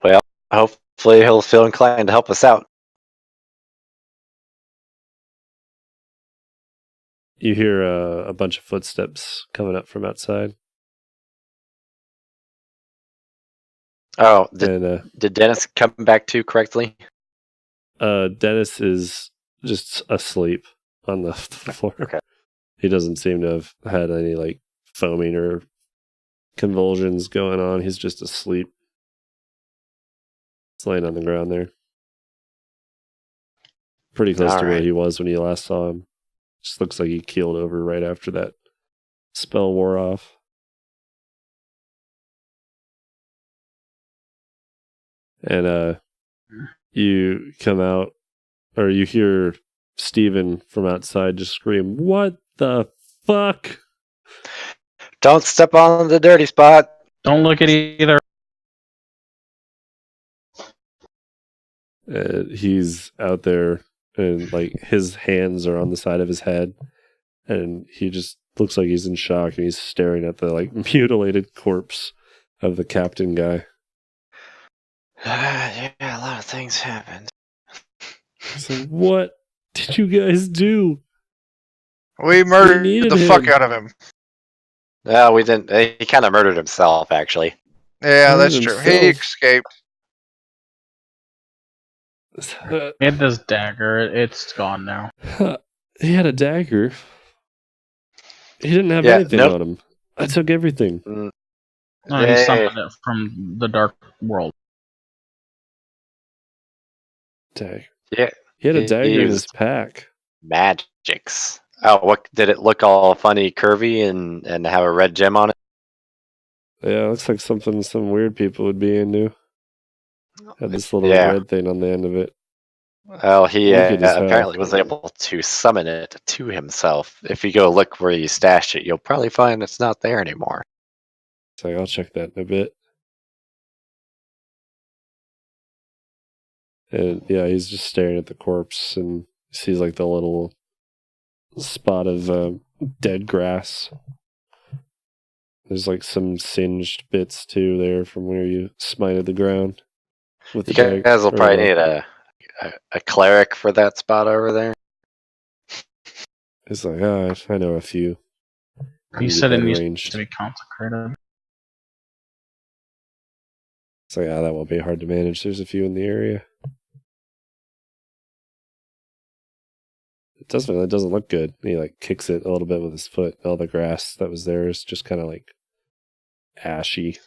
Well, hopefully he'll feel inclined to help us out. You hear a bunch of footsteps coming up from outside. Oh, did Dennis come back to correctly? Dennis is just asleep on the floor. Okay. He doesn't seem to have had any like foaming or convulsions going on. He's just asleep. He's laying on the ground there. Pretty close to where he was when you last saw him. Just looks like he keeled over right after that spell wore off. And you come out, or you hear Steven from outside just scream, "What the fuck?" Don't step on the dirty spot. Don't look at either. He's out there, and like his hands are on the side of his head, and he just looks like he's in shock, and he's staring at the like mutilated corpse of the captain guy. Yeah, a lot of things happened. So what did you guys do? We murdered needed the fuck him. out of him. No, we didn't. He kind of murdered himself, actually. Yeah, Murdered that's true. himself. He escaped. He had this dagger. It's gone now. He had a dagger. He didn't have anything on him. I took everything. No, he summoned it from the dark world. Dagger. Yeah. He had a dagger in his pack. Magics. Oh, what did it look all funny, curvy, and have a red gem on it? Yeah, it looks like something some weird people would be into. Had this little red thing on the end of it. Well, he apparently have. was able to summon it to himself. If you go look where you stashed it, you'll probably find it's not there anymore. It's like, I'll check that in a bit. And yeah, he's just staring at the corpse and sees like the little spot of dead grass. There's like some singed bits too there from where you smited the ground. with You the guys will or probably the- need a cleric for that spot over there. It's like, oh, I know a few. You Be said it better needs ranged. to be consecrated. It's like, that won't be hard to manage. There's a few in the area. It doesn't look good. He like kicks it a little bit with his foot. All the grass that was there is just kind of like ashy.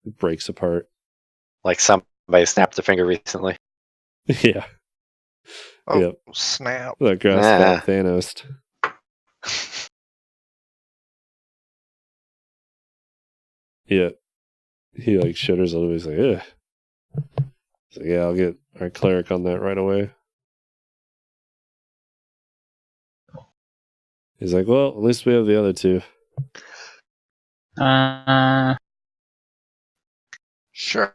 It breaks apart. Like somebody snapped their finger recently. Yeah. Oh, Yep. snap. That grass Ah. fat Thanos. Yeah. He like shudders a little bit. He's like, ugh. He's like, yeah, I'll get our cleric on that right away. He's like, well, at least we have the other two. Sure.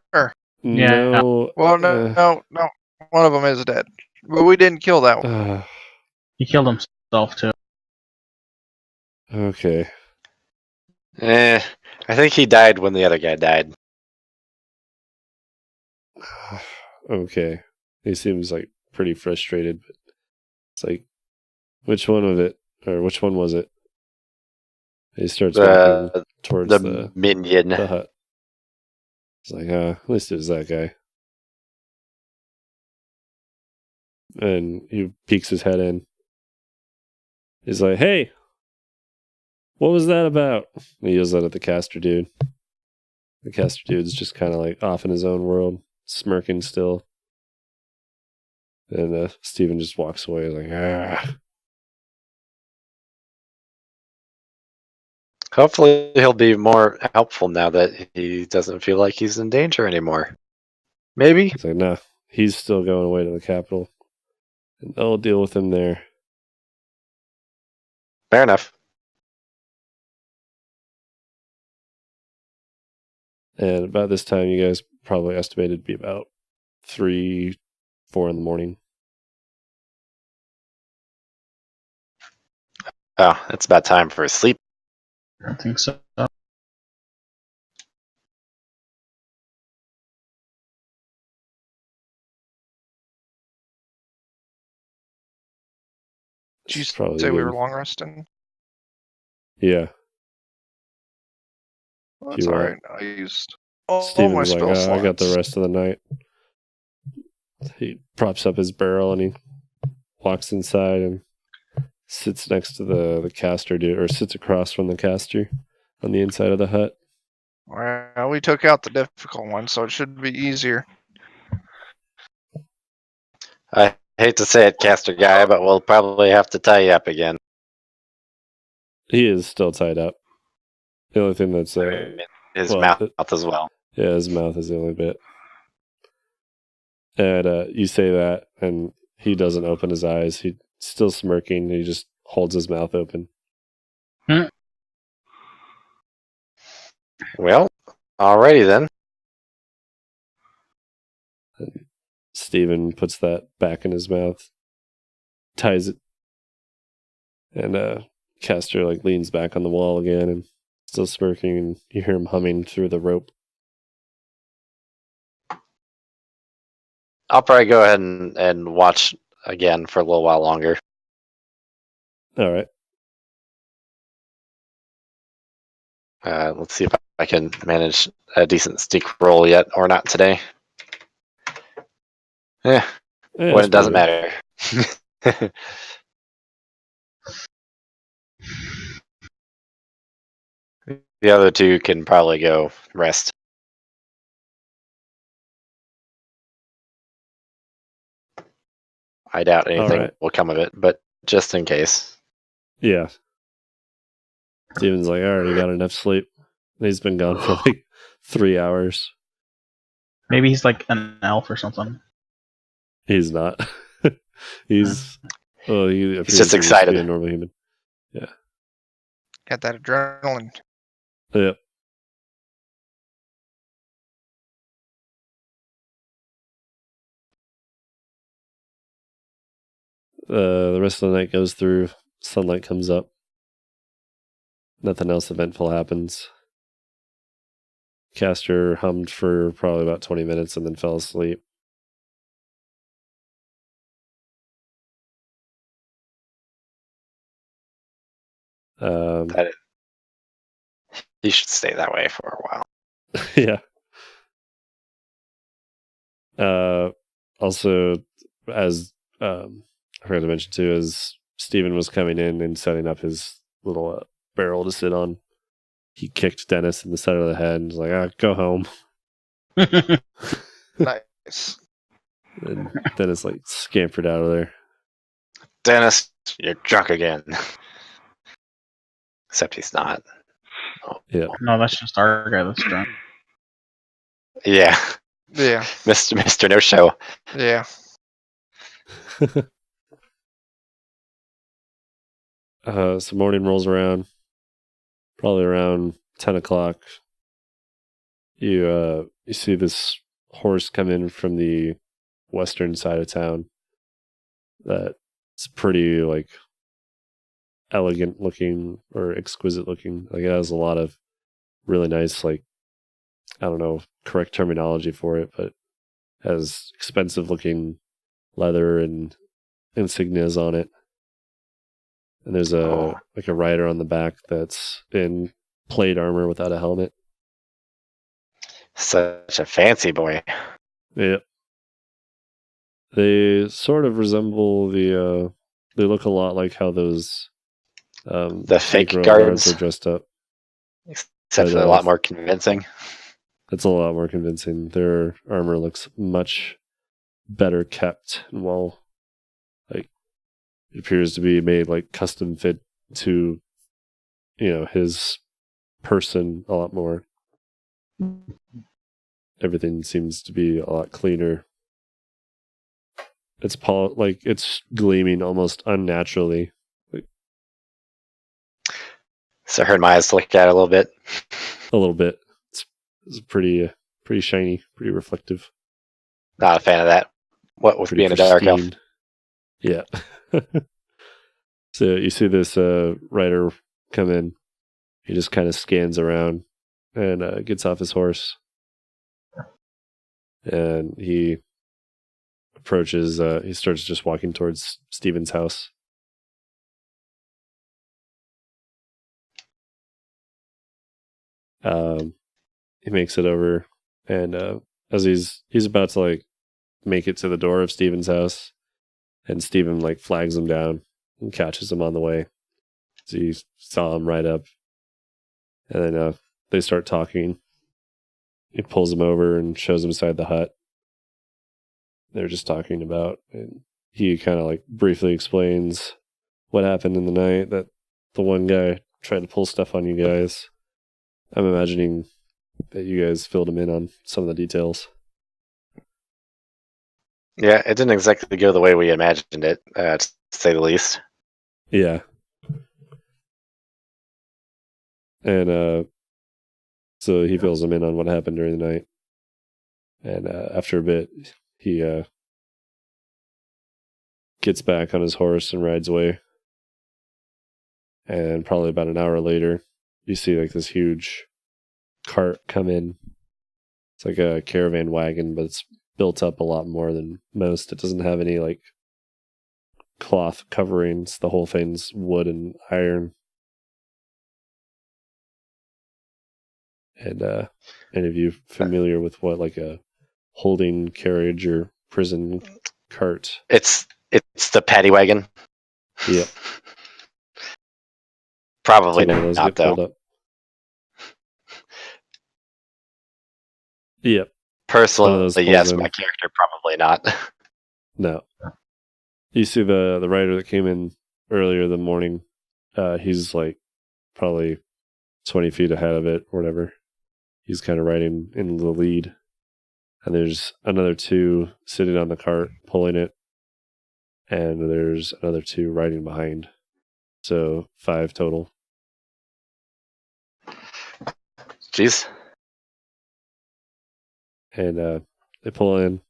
Yeah. No. Well, no. One of them is dead. But we didn't kill that one. He killed himself too. Okay. I think he died when the other guy died. Okay. He seems like pretty frustrated, but it's like, which one of it, or which one was it? He starts walking towards The minion. the hut. It's like, at least it was that guy. And he peeks his head in. He's like, hey, what was that about? And he yells that at the caster dude. The caster dude's just kind of like off in his own world, smirking still. And Steven just walks away like, ah. Hopefully he'll be more helpful now that he doesn't feel like he's in danger anymore. Maybe? He's like, nah, he's still going away to the capital. And they'll deal with him there. Fair enough. And about this time, you guys probably estimated to be about 3, 4 in the morning. Oh, it's about time for sleep. I think so. Did you It's probably say we good. were long resting? Yeah. Well, If that's you want. alright. I used all my Steven's like, spell slots. I got the rest of the night. He props up his barrel and he walks inside and sits next to the caster dude, or sits across from the caster on the inside of the hut. Well, we took out the difficult one, so it should be easier. I hate to say it, caster guy, but we'll probably have to tie you up again. He is still tied up. The only thing that's His mouth as well. Yeah, his mouth is the only bit. And you say that, and he doesn't open his eyes. He's still smirking. He just holds his mouth open. Well, alrighty then. And Steven puts that back in his mouth, ties it, and Caster like leans back on the wall again and still smirking, and you hear him humming through the rope. I'll probably go ahead and watch again for a little while longer. All right. Let's see if I can manage a decent sneak roll yet or not today. Yeah, When it doesn't matter. The other two can probably go rest. I doubt anything right. will come of it, but just in case. Yeah. Steven's like, I already got enough sleep. He's been gone for like 3 hours. Maybe he's like an elf or something. He's not. He's He's just excited. To be a normal human. Yeah. Got that adrenaline. Yep. The rest of the night goes through. Sunlight comes up. Nothing else eventful happens. caster hummed for probably about 20 minutes and then fell asleep. He should stay that way for a while. Yeah. Also, as I forgot to mention too, as Steven was coming in and setting up his little barrel to sit on, he kicked Dennis in the side of the head and was like, go home. Nice. And Dennis like scampered out of there. Dennis, you're drunk again. Except he's not. Yeah. No, that's just our guy that's drunk. Yeah. Yeah. Mr. No Show. Yeah. So morning rolls around, probably around 10 o'clock. You see this horse come in from the western side of town. That's pretty like elegant looking or exquisite looking. Like it has a lot of really nice, like, I don't know correct terminology for it, but has expensive looking leather and insignias on it. And there's a rider on the back that's in plate armor without a helmet. Such a fancy boy. Yeah. They sort of resemble the they look a lot like how those The fake road guards are dressed up. Except for a lot more convincing. That's a lot more convincing. Their armor looks much better kept and well, like it appears to be made like custom fit to, his person a lot more. Everything seems to be a lot cleaner. It's it's gleaming almost unnaturally. So I heard my eyes look at it a little bit. A little bit. It's pretty shiny, pretty reflective. Not a fan of that. What with Pretty being a dark elf? pristine. Yeah. So you see this rider come in. He just kind of scans around and gets off his horse. And he approaches, he starts just walking towards Steven's house. He makes it over, and as he's about to like make it to the door of Steven's house, and Steven like flags him down and catches him on the way. So he saw him right up, and then they start talking. He pulls him over and shows him inside the hut. They're just talking about, and he kind of like briefly explains what happened in the night, that the one guy tried to pull stuff on you guys. I'm imagining that you guys filled him in on some of the details. Yeah, it didn't exactly go the way we imagined it, to say the least. Yeah. And so he fills him in on what happened during the night. And after a bit, he gets back on his horse and rides away. And probably about an hour later, you see like this huge cart come in. It's like a caravan wagon, but it's built up a lot more than most. It doesn't have any like cloth coverings. The whole thing's wood and iron. And any of you familiar with what like a holding carriage or prison cart? It's the paddy wagon. Yep. Probably So one of those not, get pulled though. up. Yep. Personally, yes. My character, probably not. No. You see the rider that came in earlier in the morning. He's like probably 20 feet ahead of it or whatever. He's kind of riding in the lead. And there's another two sitting on the cart pulling it. And there's another two riding behind. So 5 total. Jeez. And they pull in,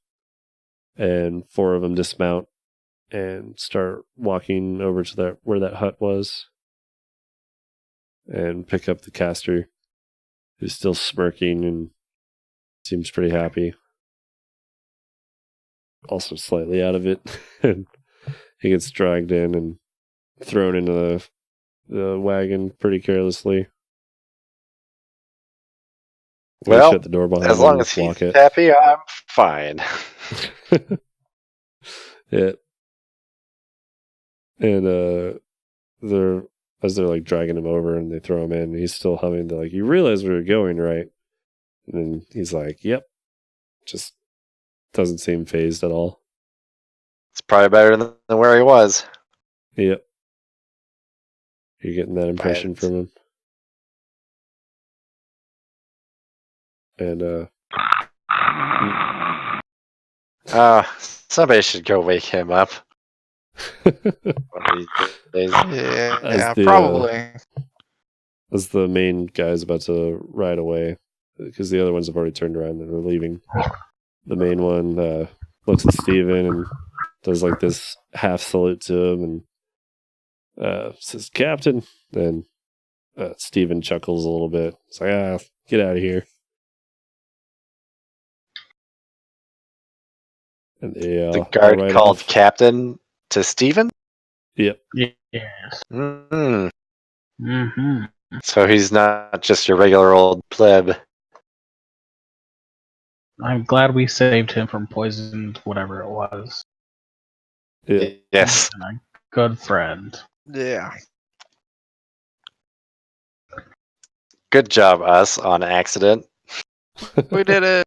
and 4 of them dismount and start walking over to where that hut was, and pick up the caster, who's still smirking and seems pretty happy. Also slightly out of it. And he gets dragged in and thrown into the wagon pretty carelessly. They Well, shut the door behind as him long and as he's lock it. happy, I'm fine. Yeah. And as they're like dragging him over and they throw him in, he's still humming. They're like, "You realize we were going, right?" And then he's like, "Yep." Just doesn't seem phased at all. It's probably better than where he was. Yep. You're getting that impression from him. And Somebody should go wake him up. One of these days. Yeah, the, probably. as the main guy's about to ride away, because the other ones have already turned around and are leaving, the main one looks at Steven and does like this half salute to him and says, "Captain." Then Steven chuckles a little bit. It's like, get out of here. And they, The guard ride called off. Captain to Steven? Yep. Yes. Mm-hmm. Mm-hmm. So he's not just your regular old pleb. I'm glad we saved him from poisoned whatever it was. Yeah. Yes. And a good friend. Yeah. Good job, us, on accident. We did it.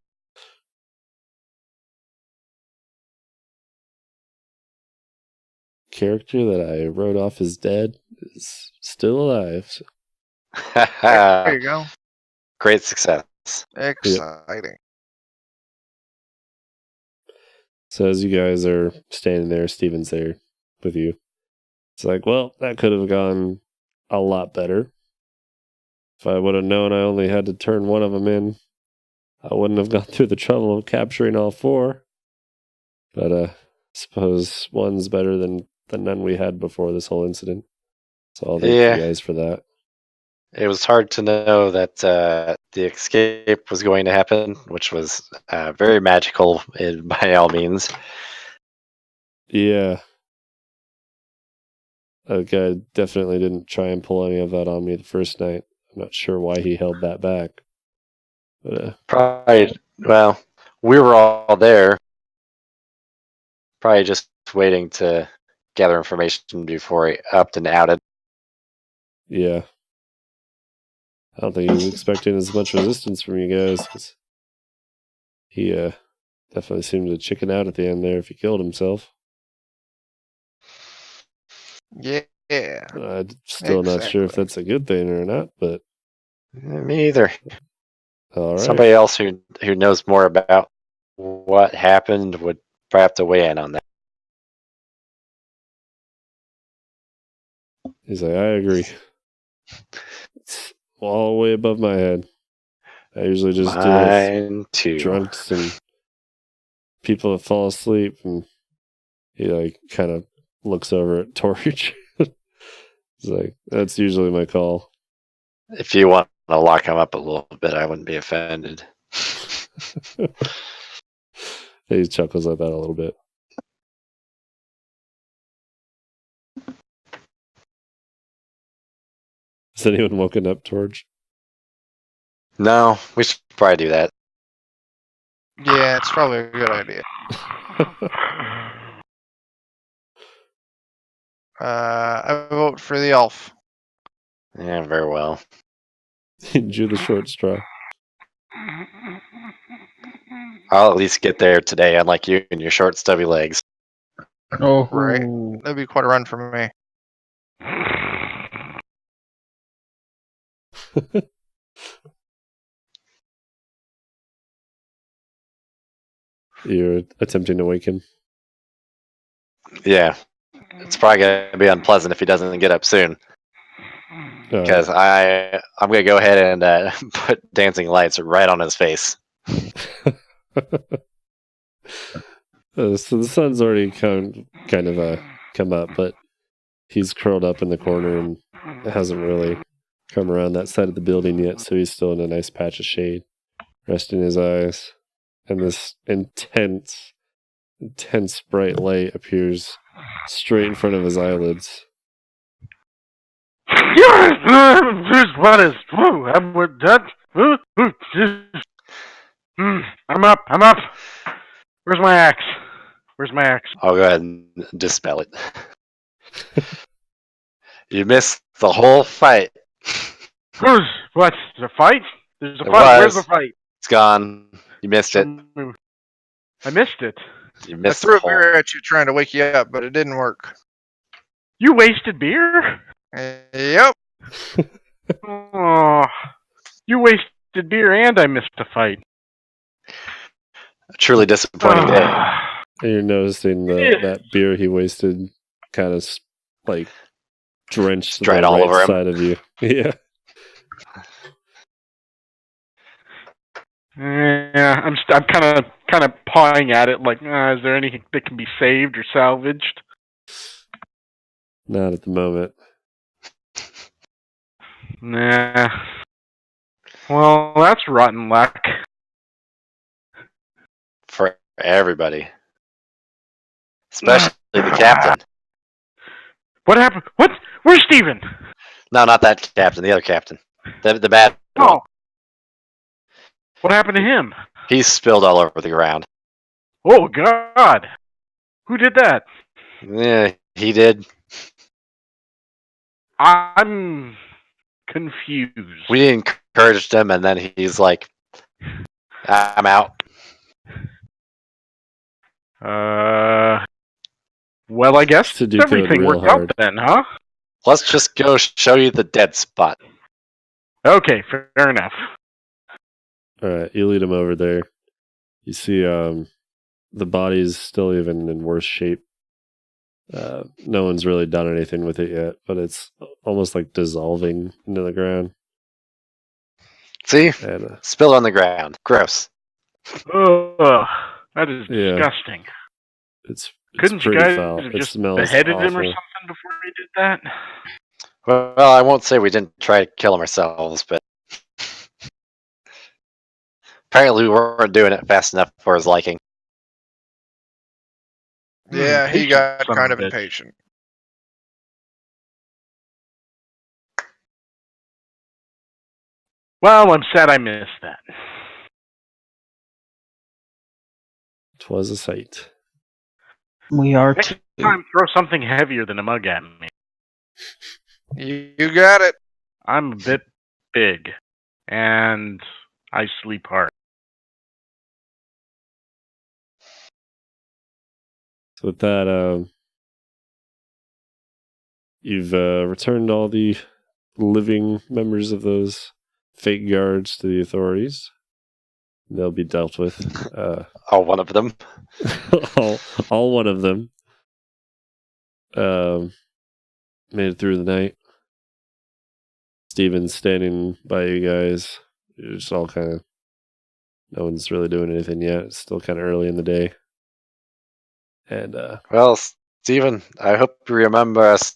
Character that I wrote off as dead is still alive. There you go. Great success. Exciting. So as you guys are standing there, Steven's there with you. It's like, well, that could have gone a lot better. If I would have known I only had to turn one of them in, I wouldn't have gone through the trouble of capturing all four. But I suppose one's better than the none we had before this whole incident. So I'll thank you guys for that. It was hard to know that the escape was going to happen, which was very magical by all means. Yeah. That guy definitely didn't try and pull any of that on me the first night. I'm not sure why he held that back. But Probably, well, we were all there. Probably just waiting to gather information before he upped and outed. yeah. I don't think he was expecting as much resistance from you guys, because he definitely seemed to chicken out at the end there if he killed himself. Yeah. I'm still not sure if Exactly. that's a good thing or not, but Me either. all right. Somebody else who knows more about what happened would probably have to weigh in on that. He's like, I agree. It's all way above my head. I usually just deal with Mine too. drunks and people that fall asleep, and he like kind of looks over at Torch. He's like, that's usually my call. If you want to lock him up a little bit, I wouldn't be offended. He chuckles at that a little bit. Has anyone woken up, Torch? No, we should probably do that. Yeah, it's probably a good idea. I vote for the elf. Yeah, very well. He drew the short straw. I'll at least get there today, unlike you and your short, stubby legs. Oh, Right. That'd be quite a run for me. You're attempting to wake him. Yeah, it's probably going to be unpleasant if he doesn't get up soon. Because I'm going to go ahead and put dancing lights right on his face. So the sun's already kind of come up, but he's curled up in the corner and hasn't really come around that side of the building yet, so he's still in a nice patch of shade resting his eyes, and this intense bright light appears straight in front of his eyelids. What is? I'm up. Where's my axe? I'll go ahead and dispel it. You missed the whole fight. What? There's a fight? There's a There fight. Where's was. the fight? It's gone. You missed it. I missed it. You I missed threw the a whole. beer at you trying to wake you up, but it didn't work. You wasted beer? Yep. Oh, you wasted beer and I missed a fight. A truly disappointing day. And you're noticing that beer he wasted kind of like drenched the Dried all right over him. side of you. Yeah. Yeah, I'm kind of pawing at it, like, is there anything that can be saved or salvaged? Not at the moment. Nah. Well, that's rotten luck. For everybody. Especially the captain. What happened? What? Where's Steven? No, not that captain. The other captain. The bad one. Oh. What happened to him? He's spilled all over the ground. Oh, God. Who did that? Yeah, he did. I'm confused. We encouraged him, and then he's like, I'm out. Well, I guess To decode everything real worked hard. out then, huh? Let's just go show you the dead spot. Okay, fair enough. All right, you lead him over there. You see the body's still even in worse shape. No one's really done anything with it yet, but it's almost like dissolving into the ground. See? And Spilled on the ground. Gross. Ugh, that is Yeah. disgusting. it's Couldn't you pretty guys foul. have It just smells beheaded him or awful. something before you did that? Well, I won't say we didn't try to kill him ourselves, but apparently we weren't doing it fast enough for his liking. Yeah, he Impatient got son kind of of a bitch. impatient. Well, I'm sad I missed that. 'Twas a sight. We are Next too. time, throw something heavier than a mug at me. You got it. I'm a bit big, and I sleep hard. So with that, you've returned all the living members of those fake guards to the authorities. They'll be dealt with. Oh, one of them. all one of them. Made it through the night. Steven's standing by you guys. You're just all kind of. No one's really doing anything yet. It's still kind of early in the day. And Well, Steven, I hope you remember us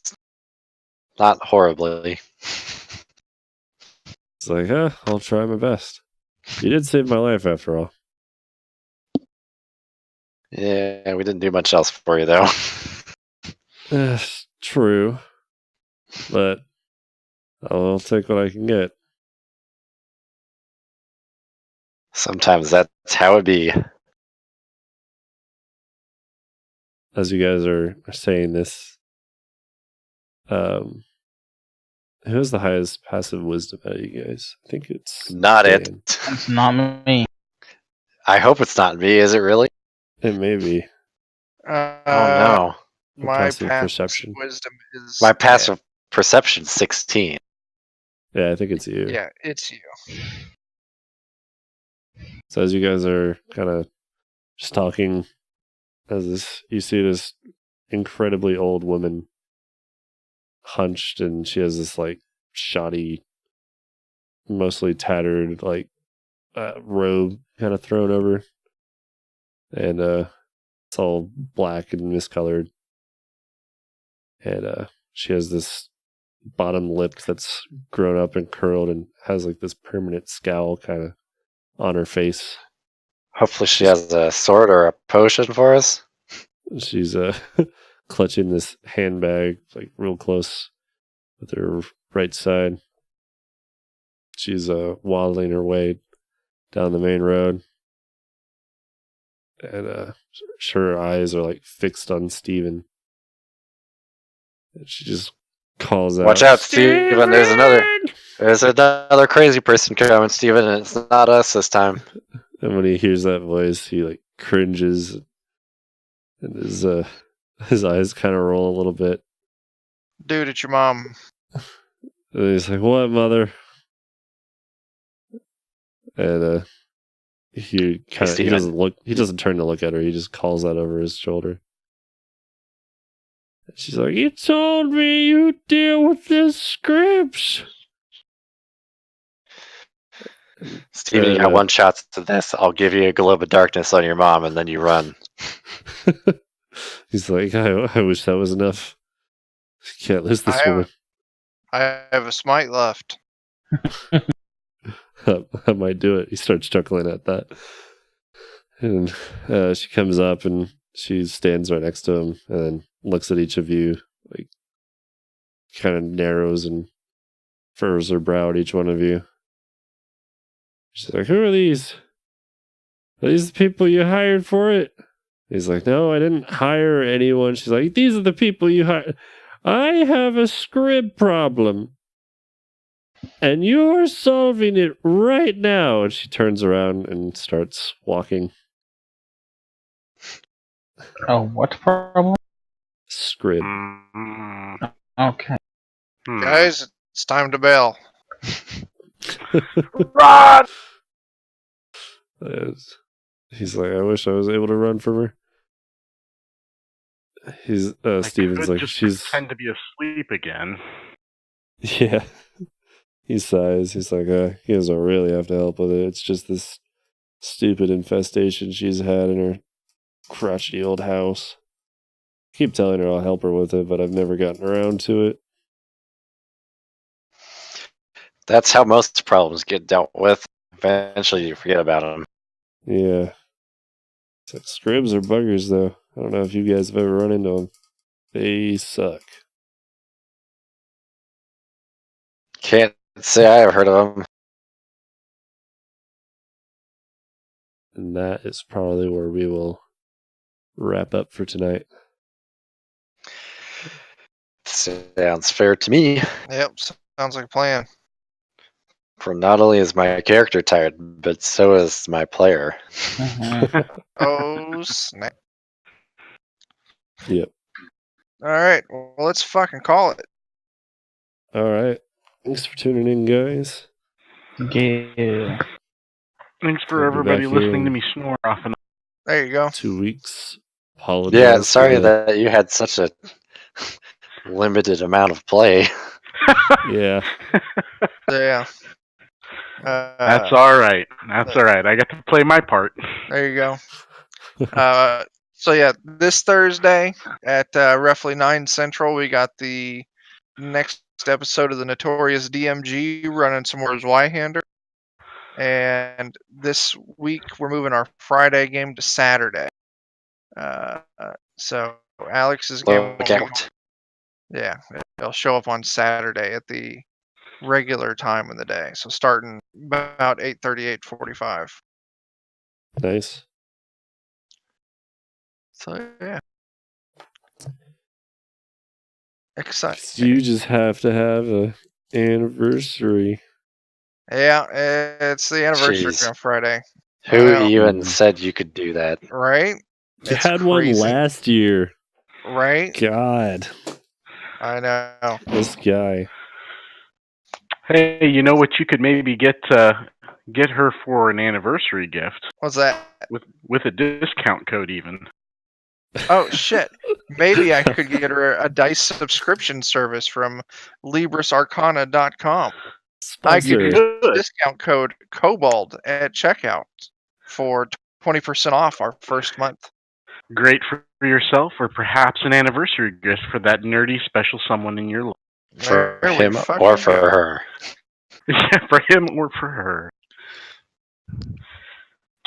not horribly. it's like, I'll try my best. You did save my life after all. Yeah, we didn't do much else for you, though. True. But I'll take what I can get. Sometimes that's how it be. As you guys are saying this, who has the highest passive wisdom out of you guys? I think it's Not Dan. it. It's not me. I hope it's not me, is it really? It may be. Oh no. My passive passive perception. wisdom is My passive perception 16. Yeah, I think it's you. Yeah, it's you. So as you guys are kind of just talking, you see this incredibly old woman hunched, and she has this like shoddy, mostly tattered like robe kind of thrown over, and it's all black and miscolored, and she has this bottom lip that's grown up and curled and has like this permanent scowl kind of on her face. Hopefully she has a sword or a potion for us. She's clutching this handbag like real close with her right side. She's waddling her way down the main road, and her eyes are like fixed on Steven. And she just calls out, Watch out, Steven! There's another crazy person coming, Steven, and it's not us this time. And when he hears that voice, he like cringes, and his eyes kind of roll a little bit. Dude, it's your mom. And he's like, "What, mother?" And he doesn't turn to look at her. He just calls out over his shoulder. And she's like, "You told me you deal with the scripts." Steven, you got one shot to this. I'll give you a globe of darkness on your mom, and then you run. He's like, I wish that was enough. You can't lose this woman. I have a smite left. I might do it. He starts chuckling at that. And she comes up and she stands right next to him and then looks at each of you, like kind of narrows and furrows her brow at each one of you. She's like, "Who are these? Are these the people you hired for it?" He's like, "No, I didn't hire anyone." She's like, "These are the people you hired. I have a scrib problem. And you're solving it right now." And she turns around and starts walking. Oh, what problem? Scrib. Okay. Guys, it's time to bail. Run! He's like, "I wish I was able to run from her." Steven's like, "She's pretend to be asleep again." Yeah. He sighs. He's like, he doesn't really have to help with it. It's just this stupid infestation she's had in her crotchety old house. I keep telling her I'll help her with it, but I've never gotten around to it. That's how most problems get dealt with. Eventually you forget about them. Yeah. It's like, scribs are buggers, though. I don't know if you guys have ever run into them. They suck. Can't say I've heard of them. And that is probably where we will wrap up for tonight. Sounds fair to me. Yep, sounds like a plan. For not only is my character tired, but so is my player. Oh, snap. Yep. Alright, well, let's fucking call it. All right. Thanks for tuning in, guys. Yeah. Thanks for We'll be everybody back here listening to in me snore off and on. There you go. 2 weeks. Apologize. Yeah, sorry for the- that you had such a limited amount of play. Yeah. Yeah. That's all right. That's all right. I got to play my part. There you go. So yeah, this Thursday at roughly 9 Central, we got the next episode of the Notorious DMG running some more as Y-hander. And this week we're moving our Friday game to Saturday. So Alex's game, Look out. yeah, it'll show up on Saturday at the regular time of the day. So starting about 8:30, 8:45. Nice. So yeah, exciting. You just have to have a anniversary. Yeah, it's the anniversary Jeez. on Friday, Who Wow. even said you could do that? right? You It's had one crazy. last year. Right? God. I know. This guy. Hey, you know what you could maybe get her for an anniversary gift What's that? with a discount code even. Oh shit! Maybe I could get her a dice subscription service from LibrisArcana.com. I could Sponsor. use the discount code Kobold at checkout for 20% off our first month. Great for yourself, or perhaps an anniversary gift for that nerdy special someone in your life. For There we him fucking or for go. her? Yeah, for him or for her.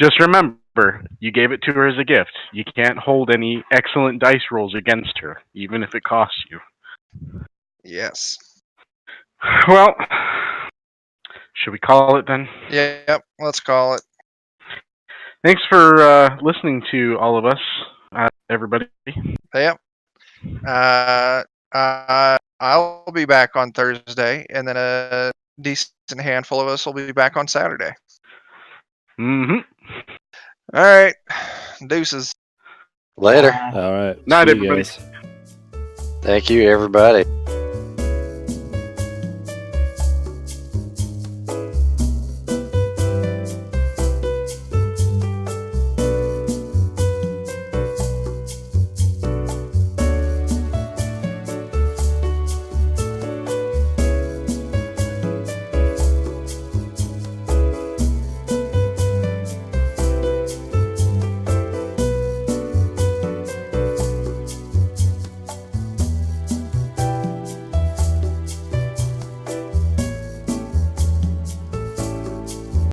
Just remember, you gave it to her as a gift. You can't hold any excellent dice rolls against her, even if it costs you. Yes. Well, should we call it then? Yep. Let's call it. Thanks for listening to all of us, everybody. Yep. I'll be back on Thursday, and then a decent handful of us will be back on Saturday. Mm-hmm. All right. Deuces. Later. All right. Night, See you everybody. guys. Thank you, everybody.